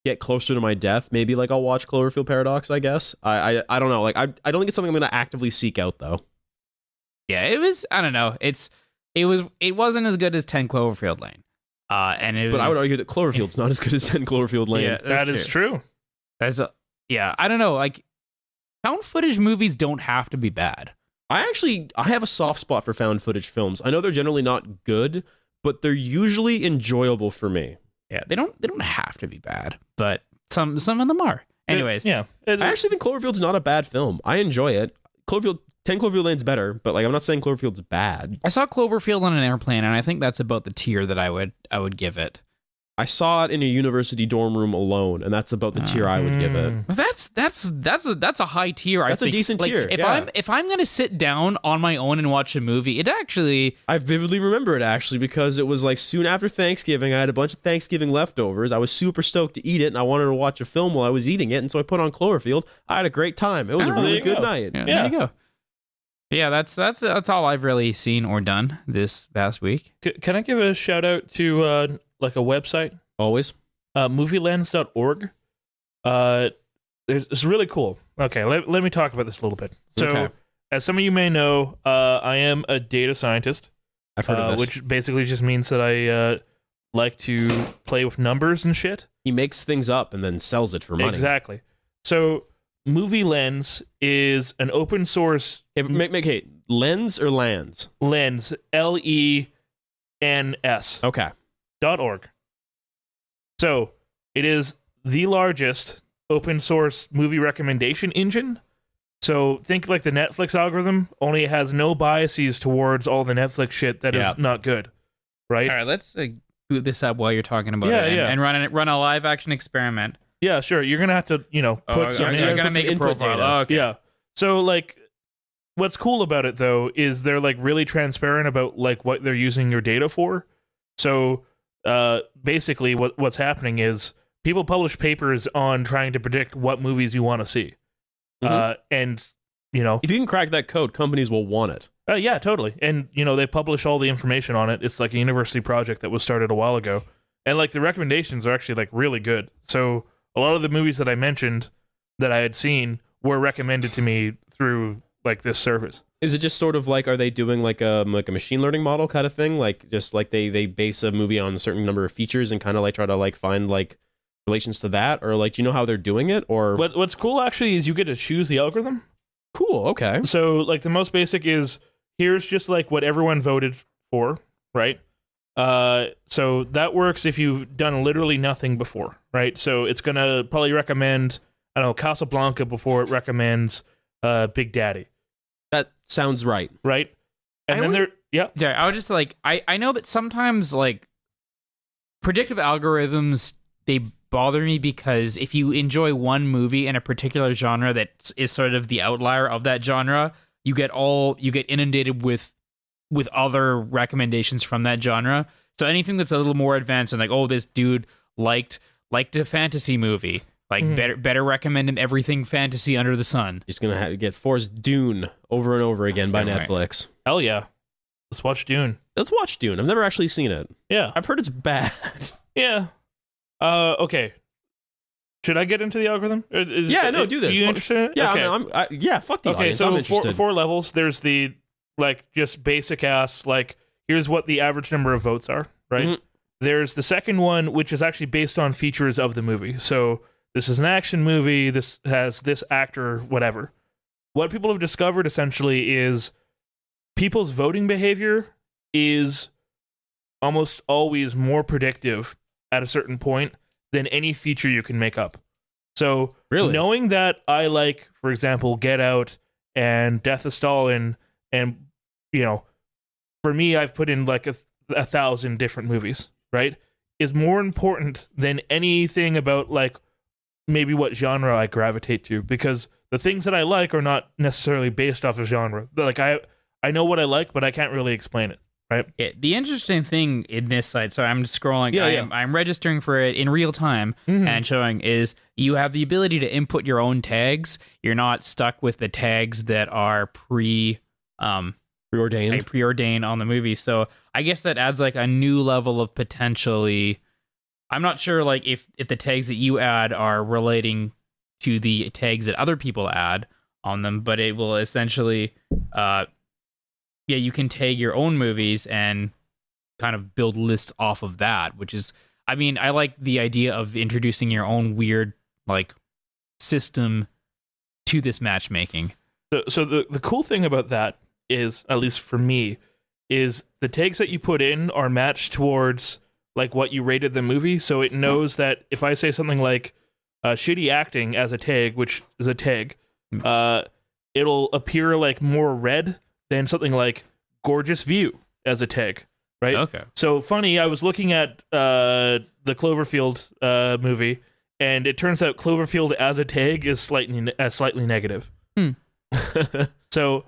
get closer to my death, maybe like I'll watch Cloverfield Paradox, I guess. I don't know. Like I don't think it's something I'm going to actively seek out though. Yeah, it was, I don't know. It wasn't as good as 10 Cloverfield Lane. But I would argue that Cloverfield's not as good as 10 Cloverfield Lane. Yeah, that is true. Yeah, I don't know. Like, found footage movies don't have to be bad. I have a soft spot for found footage films. I know they're generally not good, but they're usually enjoyable for me. Yeah, they don't have to be bad, but some of them are. Anyways, I actually think Cloverfield's not a bad film. I enjoy it. 10 Cloverfield Lane's better, but like I'm not saying Cloverfield's bad. I saw Cloverfield on an airplane, and I think that's about the tier that I would give it. I saw it in a university dorm room alone, and that's about the tier I would give it. That's a high tier. That's I think. A decent like, tier. If I'm gonna sit down on my own and watch a movie, it actually, I vividly remember it actually because it was like soon after Thanksgiving. I had a bunch of Thanksgiving leftovers. I was super stoked to eat it, and I wanted to watch a film while I was eating it, and so I put on Cloverfield. I had a great time. It was a really good night. Yeah, there you go. Yeah, that's all I've really seen or done this past week. Can I give a shout out to like a website? Always. Movielens.org. It's really cool. Okay, let me talk about this a little bit. So, as some of you may know, I am a data scientist. I've heard of this. Which basically just means that I like to play with numbers and shit. He makes things up and then sells it for money. Exactly. So, Movie Lens is an open source. Hey, Lens or Lands? Lens, LENS. Okay. .org. So it is the largest open source movie recommendation engine. So think like the Netflix algorithm, only it has no biases towards all the Netflix shit that is not good, right? All right, let's boot this up while you're talking about Yeah, it, yeah. and run a live action experiment. Yeah, sure. You're gonna have to, put some. I'm gonna make a input profile. data. Oh, okay. Yeah. So like, what's cool about it though is they're like really transparent about like what they're using your data for. So basically, what's happening is people publish papers on trying to predict what movies you want to see, and If you can crack that code, companies will want it. yeah, totally. And they publish all the information on it. It's like a university project that was started a while ago, and like the recommendations are actually like really good. So a lot of the movies that I mentioned that I had seen were recommended to me through like this service. Is it just sort of like, are they doing like a machine learning model kind of thing? Like just like they base a movie on a certain number of features and kind of like try to like find like relations to that? Or like, do you know how they're doing it? Or What's cool actually is you get to choose the algorithm. cool, okay. So like the most basic is here's just like what everyone voted for, right? So that works if you've done literally nothing before, right? So it's gonna probably recommend, I don't know, Casablanca before it recommends Big Daddy, That sounds right. right? And then Sorry, I was just like, I know that sometimes like predictive algorithms, they bother me because if you enjoy one movie in a particular genre that is sort of the outlier of that genre, you get inundated with other recommendations from that genre. So anything that's a little more advanced and like, oh, this dude liked a fantasy movie, like better recommend him everything fantasy under the sun. Just gonna have to get forced Dune over and over again by Right. Netflix. hell yeah, let's watch Dune. Let's watch Dune. I've never actually seen it. Yeah, I've heard it's bad. yeah. Okay. Should I get into the algorithm? Do this. You interested in it? Yeah, Okay. fuck the Okay, audience. I'm so interested. four levels. There's the like just basic ass like here's what the average number of votes are, right? Mhm. There's the second one, which is actually based on features of the movie. So this is an action movie. This has this actor, whatever. What people have discovered essentially is people's voting behavior is almost always more predictive at a certain point than any feature you can make up. So Really? knowing that I like, for example, Get Out and Death of Stalin, and for me, I've put in like a 1,000 different movies, right? Is more important than anything about like maybe what genre I gravitate to, because the things that I like are not necessarily based off of genre. Like I know what I like, but I can't really explain it, right? Yeah, the interesting thing in this site, so I'm scrolling, Yeah. I'm registering for it in real time and showing is you have the ability to input your own tags. You're not stuck with the tags that are preordained on the movie. So I guess that adds like a new level of potentially. I'm not sure like if the tags that you add are relating to the tags that other people add on them, but it will essentially you can tag your own movies and kind of build lists off of that, which is, I mean, I like the idea of introducing your own weird like system to this matchmaking. So the cool thing about that is, at least for me, is the tags that you put in are matched towards like what you rated the movie. So it knows that if I say something like shitty acting as a tag, which is a tag, it'll appear like more red than something like gorgeous view as a tag, right? Okay. So funny, I was looking at the Cloverfield movie, and it turns out Cloverfield as a tag is slightly negative. So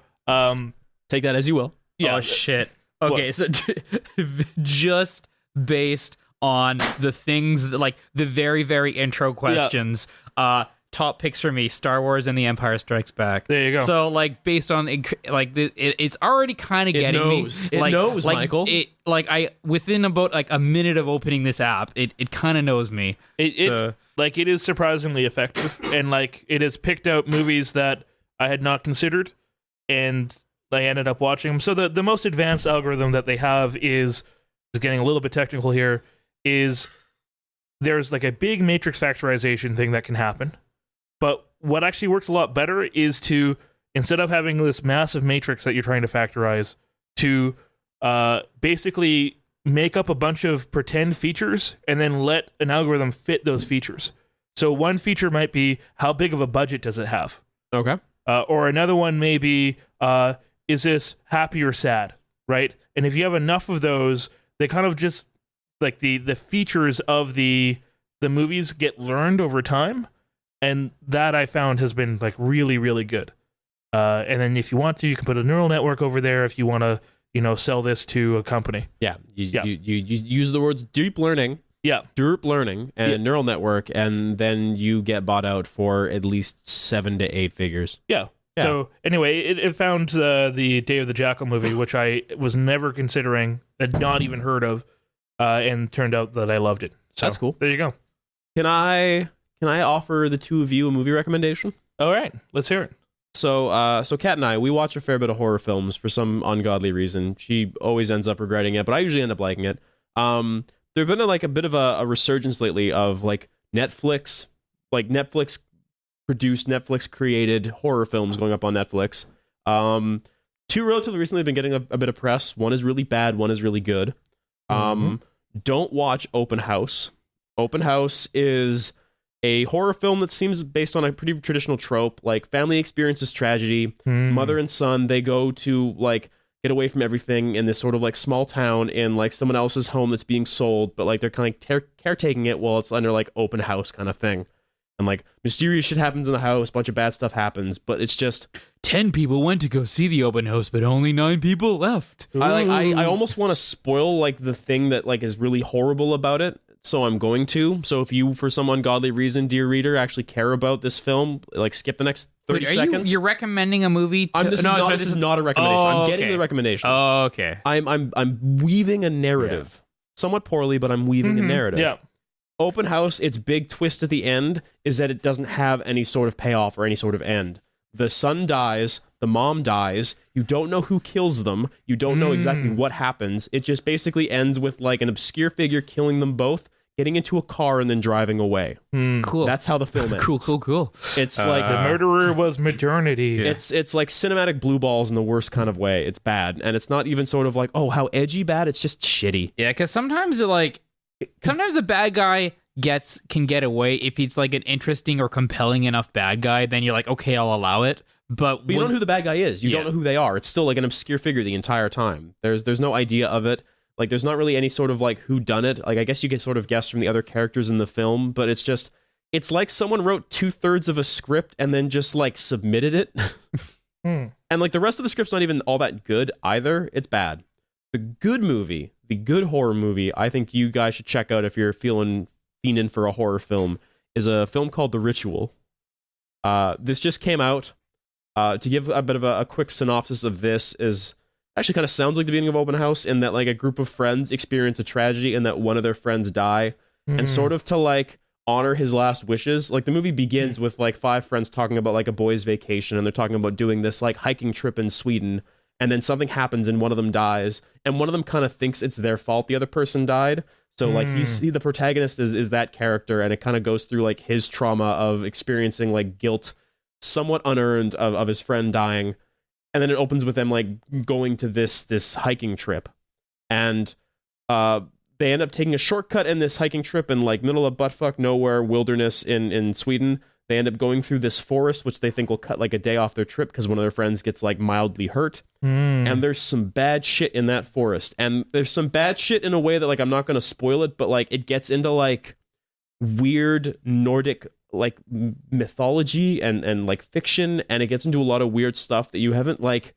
Take that as you will. yeah, Oh shit. Okay, so just based on the things that, like the very very intro questions, top picks for me: Star Wars and The Empire Strikes Back. there you go. So like based on it's already kind of getting knows. me. It Like, knows, like, Michael. It like I within about like a minute of opening this app, it kind of knows me. It is surprisingly effective, and like it has picked out movies that I had not considered, and I ended up watching them. So the most advanced algorithm that they have is getting a little bit technical here. Is there's like a big matrix factorization thing that can happen, but what actually works a lot better is to, instead of having this massive matrix that you're trying to factorize, to basically make up a bunch of pretend features and then let an algorithm fit those features. So one feature might be, how big of a budget does it have? Okay. Or another one maybe, is this happy or sad, right? And if you have enough of those, they kind of just like the features of the movies get learned over time, and that I found has been like really, really good. And then if you want to, you can put a neural network over there if you want to, sell this to a company. Yeah, you use the words deep learning. Yeah. Derp learning and neural network, and then you get bought out for at least 7 to 8 figures. Yeah. So anyway, it found the Day of the Jackal movie, which I was never considering, had not even heard of, and turned out that I loved it. So that's cool. There you go. Can I offer the two of you a movie recommendation? All right, let's hear it. So Kat and I, we watch a fair bit of horror films for some ungodly reason. She always ends up regretting it, but I usually end up liking it. There've been a bit of a resurgence lately of like Netflix produced, Netflix created horror films going up on Netflix. Two relatively recently have been getting a bit of press. One is really bad, one is really good. Don't watch Open House. Open House is a horror film that seems based on a pretty traditional trope, like family experiences tragedy, mother and son, they go to like get away from everything in this sort of like small town in like someone else's home that's being sold, but like they're kind of caretaking it while it's under like open house kind of thing. And like mysterious shit happens in the house, bunch of bad stuff happens, but it's just 10 people went to go see the open house, but only 9 people left. I almost want to spoil like the thing that like is really horrible about it, so I'm going to. So if you, for some ungodly reason, dear reader, actually care about this film, like skip the next 30 seconds. You're recommending a movie to... This is not a recommendation. I'm getting the recommendation. Oh, okay. I'm weaving a narrative. Somewhat poorly, but I'm weaving a narrative. Yeah. Open House, its big twist at the end is that it doesn't have any sort of payoff or any sort of end. The son dies, the mom dies, you don't know who kills them, you don't know exactly what happens. It just basically ends with like an obscure figure killing them both, getting into a car and then driving away. Cool. That's how the film ends. Cool. It's like the murderer was modernity. Yeah. It's like cinematic blue balls in the worst kind of way. It's bad, and it's not even sort of like, oh, how edgy bad. It's just shitty. Yeah, because sometimes sometimes a bad guy can get away if he's like an interesting or compelling enough bad guy. Then you're like, okay, I'll allow it. But you don't know who the bad guy is. You don't know who they are. It's still like an obscure figure the entire time. There's no idea of it. Like, there's not really any sort of like who done it. Like, I guess you could sort of guess from the other characters in the film, but it's like someone wrote 2/3 of a script and then just like submitted it. And like the rest of the script's not even all that good either. It's bad. The good horror movie, I think you guys should check out if you're fiending for a horror film, is a film called The Ritual. This just came out. To give a bit of a quick synopsis of this is actually kind of sounds like the beginning of Open House, in that like a group of friends experience a tragedy and that one of their friends die, and sort of to like honor his last wishes. Like the movie begins with like 5 friends talking about like a boys' vacation, and they're talking about doing this like hiking trip in Sweden, and then something happens and one of them dies, and one of them kind of thinks it's their fault the other person died. So like the protagonist is that character, and it kind of goes through like his trauma of experiencing like guilt, somewhat unearned, of his friend dying. And then it opens with them like going to this hiking trip, and they end up taking a shortcut in this hiking trip in like middle of buttfuck nowhere wilderness in Sweden. They end up going through this forest, which they think will cut like a day off their trip because one of their friends gets like mildly hurt. And there's some bad shit in that forest, and there's some bad shit in a way that like I'm not going to spoil it, but like it gets into like weird Nordic like mythology and like fiction, and it gets into a lot of weird stuff that you haven't like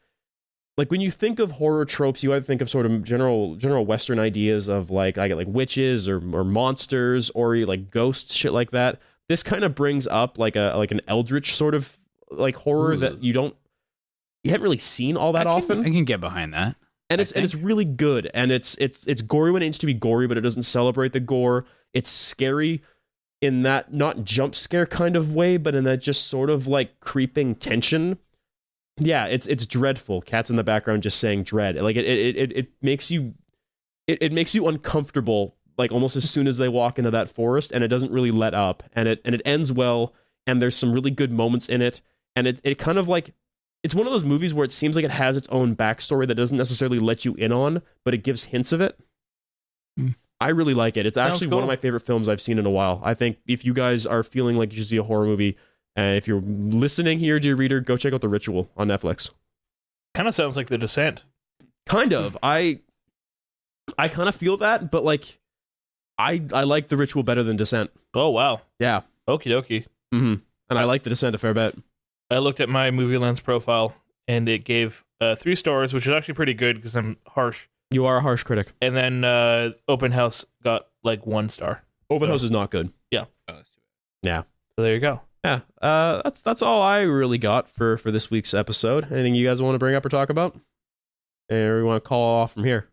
when you think of horror tropes, you either think of sort of general Western ideas of like I get like witches or monsters or like ghosts, shit like that. This kind of brings up like an eldritch sort of like horror that you haven't really seen all that often. I can get behind that. And it's really good, and it's gory when it needs to be gory, but it doesn't celebrate the gore. It's scary in that not jump scare kind of way, but in that just sort of like creeping tension. Yeah, it's dreadful. Cats in the background just saying dread. Like it makes you uncomfortable like almost as soon as they walk into that forest, and it doesn't really let up, and it ends well, and there's some really good moments in it, and it kind of like it's one of those movies where it seems like it has its own backstory that doesn't necessarily let you in on, but it gives hints of it. I really like it. It's actually one of my favorite films I've seen in a while. I think if you guys are feeling like you should see a horror movie, And if you're listening here, dear reader, go check out The Ritual on Netflix. Kind of sounds like The Descent. Kind of. I kind of feel that, but like, I like The Ritual better than Descent. Oh, wow. Yeah. Okie dokie. Mm-hmm. And I like The Descent a fair bit. I looked at my Movie Lens profile, and it gave 3 stars, which is actually pretty good because I'm harsh. You are a harsh critic. And then Open House got like 1 star. Open House is not good. Yeah. Yeah. So there you go. Yeah. That's all I really got for this week's episode. Anything you guys want to bring up or talk about? And we want to call off from here.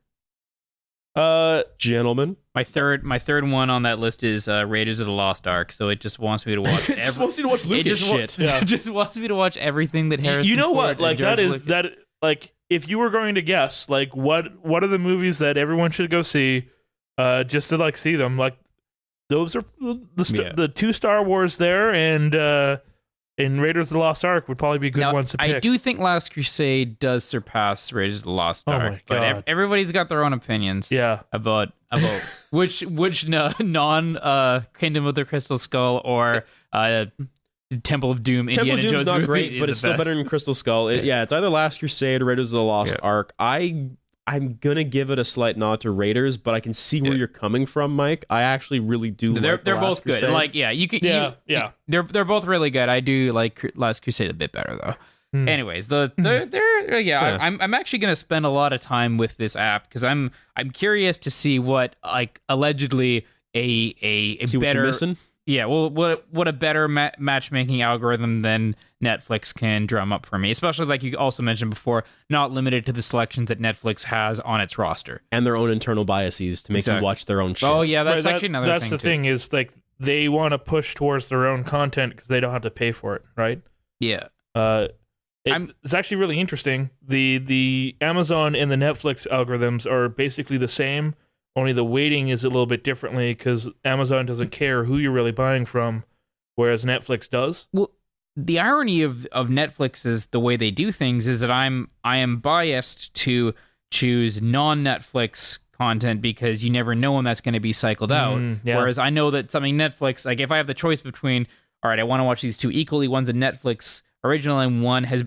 Gentlemen. My third one on that list is Raiders of the Lost Ark. So it just wants me to watch. It just wants you to watch Lucas shit. It just wants me to watch everything that Harrison. You know Ford what? Like and George that is Lucas. that. Like if you were going to guess, like what are the movies that everyone should go see, just to like see them? Like those are the 2 Star Wars there, and Raiders of the Lost Ark would probably be good ones to pick. I do think Last Crusade does surpass Raiders of the Lost Ark. Oh my but God. Everybody's got their own opinions. Yeah. About which non Kingdom of the Crystal Skull or Temple of Doom. Temple Indiana of Doom's Jones not movie great, is but the it's still best. better than Crystal Skull. It's either Last Crusade or Raiders of the Lost Ark. I'm gonna give it a slight nod to Raiders, but I can see where you're coming from, Mike. I actually really do. They're like the both Last good. Crusade. Like you could Yeah. They're both really good. I do like Last Crusade a bit better though. Anyways, they're Yeah. I'm actually gonna spend a lot of time with this app because I'm curious to see what like allegedly a See what better you're missing? yeah well what a better matchmaking algorithm than Netflix can drum up for me, especially like you also mentioned before, not limited to the selections that Netflix has on its roster And their own internal biases to make you watch their own shit. Oh yeah, that's Right, actually another that's thing. the thing is like they want to push towards their own content because they don't have to pay for it, right? Yeah. It's actually really interesting. The Amazon and the Netflix algorithms are basically the same, only the weighting is a little bit differently because Amazon doesn't care who you're really buying from, whereas Netflix does. Well, the irony of Netflix is the way they do things is that I am biased to choose non-Netflix content because you never know when that's going to be cycled out. Yeah. Whereas I know that something Netflix, like if I have the choice between, all right, I want to watch these 2 equally, one's a Netflix original and one has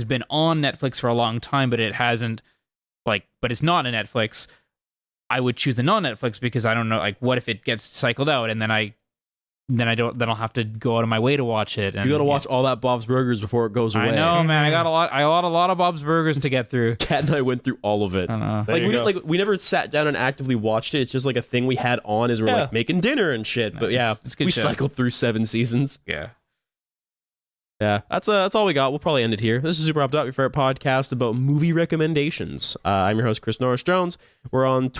been on Netflix for a long time, but it hasn't but it's not a Netflix. I would choose the non-Netflix because I don't know, like what if it gets cycled out and then I'll have to go out of my way to watch it. And You got to watch all that Bob's Burgers before it goes away. I know, man. I got a lot of Bob's Burgers to get through. Kat and I went through all of it. I don't know. There you go. We never sat down and actively watched it. It's just like a thing we had on as we're like making dinner and shit. But yeah, it's good we show. cycled through 7 seasons. Yeah. Yeah, that's all we got. We'll probably end it here. This is Super Hopped Up, your favorite podcast about movie recommendations. I'm your host, Chris Norris-Jones. We're on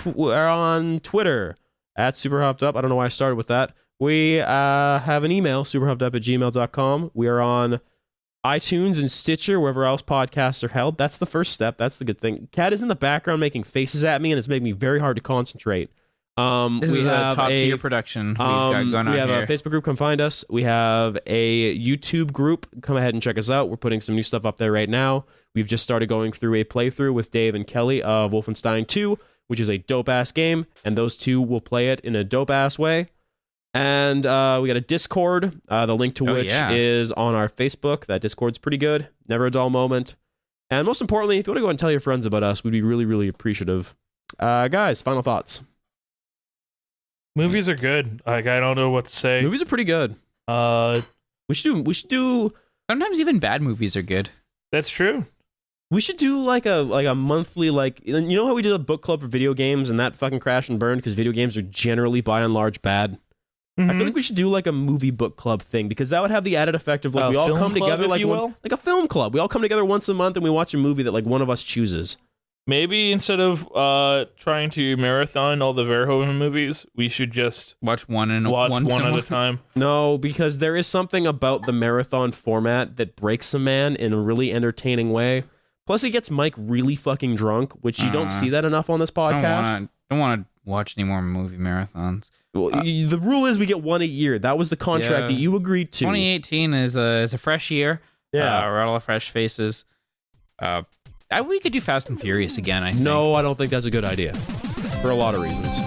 Twitter at Super Hopped Up. I don't know why I started with that. We have an email, superhoppedup@gmail.com. We are on iTunes and Stitcher, wherever else podcasts are held. That's the first step. That's the good thing. Kat is in the background making faces at me, and it's making me very hard to concentrate. This is a top tier production we've got going on we have here. a Facebook group. Come find us. We have a YouTube group. Come ahead and check us out. We're putting some new stuff up there right now. We've just started going through a playthrough with Dave and Kelly of Wolfenstein 2, which is a dope-ass game, and those two will play it in a dope-ass way. And we got a Discord, the link to which is on our Facebook. That Discord's pretty good. Never a dull moment. And most importantly, if you want to go and tell your friends about us, we'd be really, really appreciative. Guys, final thoughts. Movies are good. Like I don't know what to say. Movies are pretty good. We should do. Sometimes even bad movies are good. That's true. We should do like a monthly, like, you know how we did a book club for video games and that fucking crashed and burned because video games are generally by and large bad. I feel like we should do like a movie book club thing because that would have the added effect of like we all come together like like a film club. We all come together once a month and we watch a movie that like one of us chooses. Maybe instead of trying to marathon all the Verhoeven movies, we should just watch one at a time. No, because there is something about the marathon format that breaks a man in a really entertaining way. Plus, it gets Mike really fucking drunk, which you don't see that enough on this podcast. Don't want to watch any more movie marathons. Well, the rule is we get one a year. That was the contract that you agreed to. 2018 is a fresh year. Yeah, we're all fresh faces. We could do Fast and Furious again, I think. No, I don't think that's a good idea. For a lot of reasons.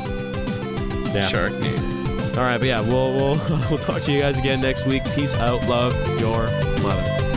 Yeah. Sure. All right, but yeah, we'll talk to you guys again next week. Peace out, love your mother.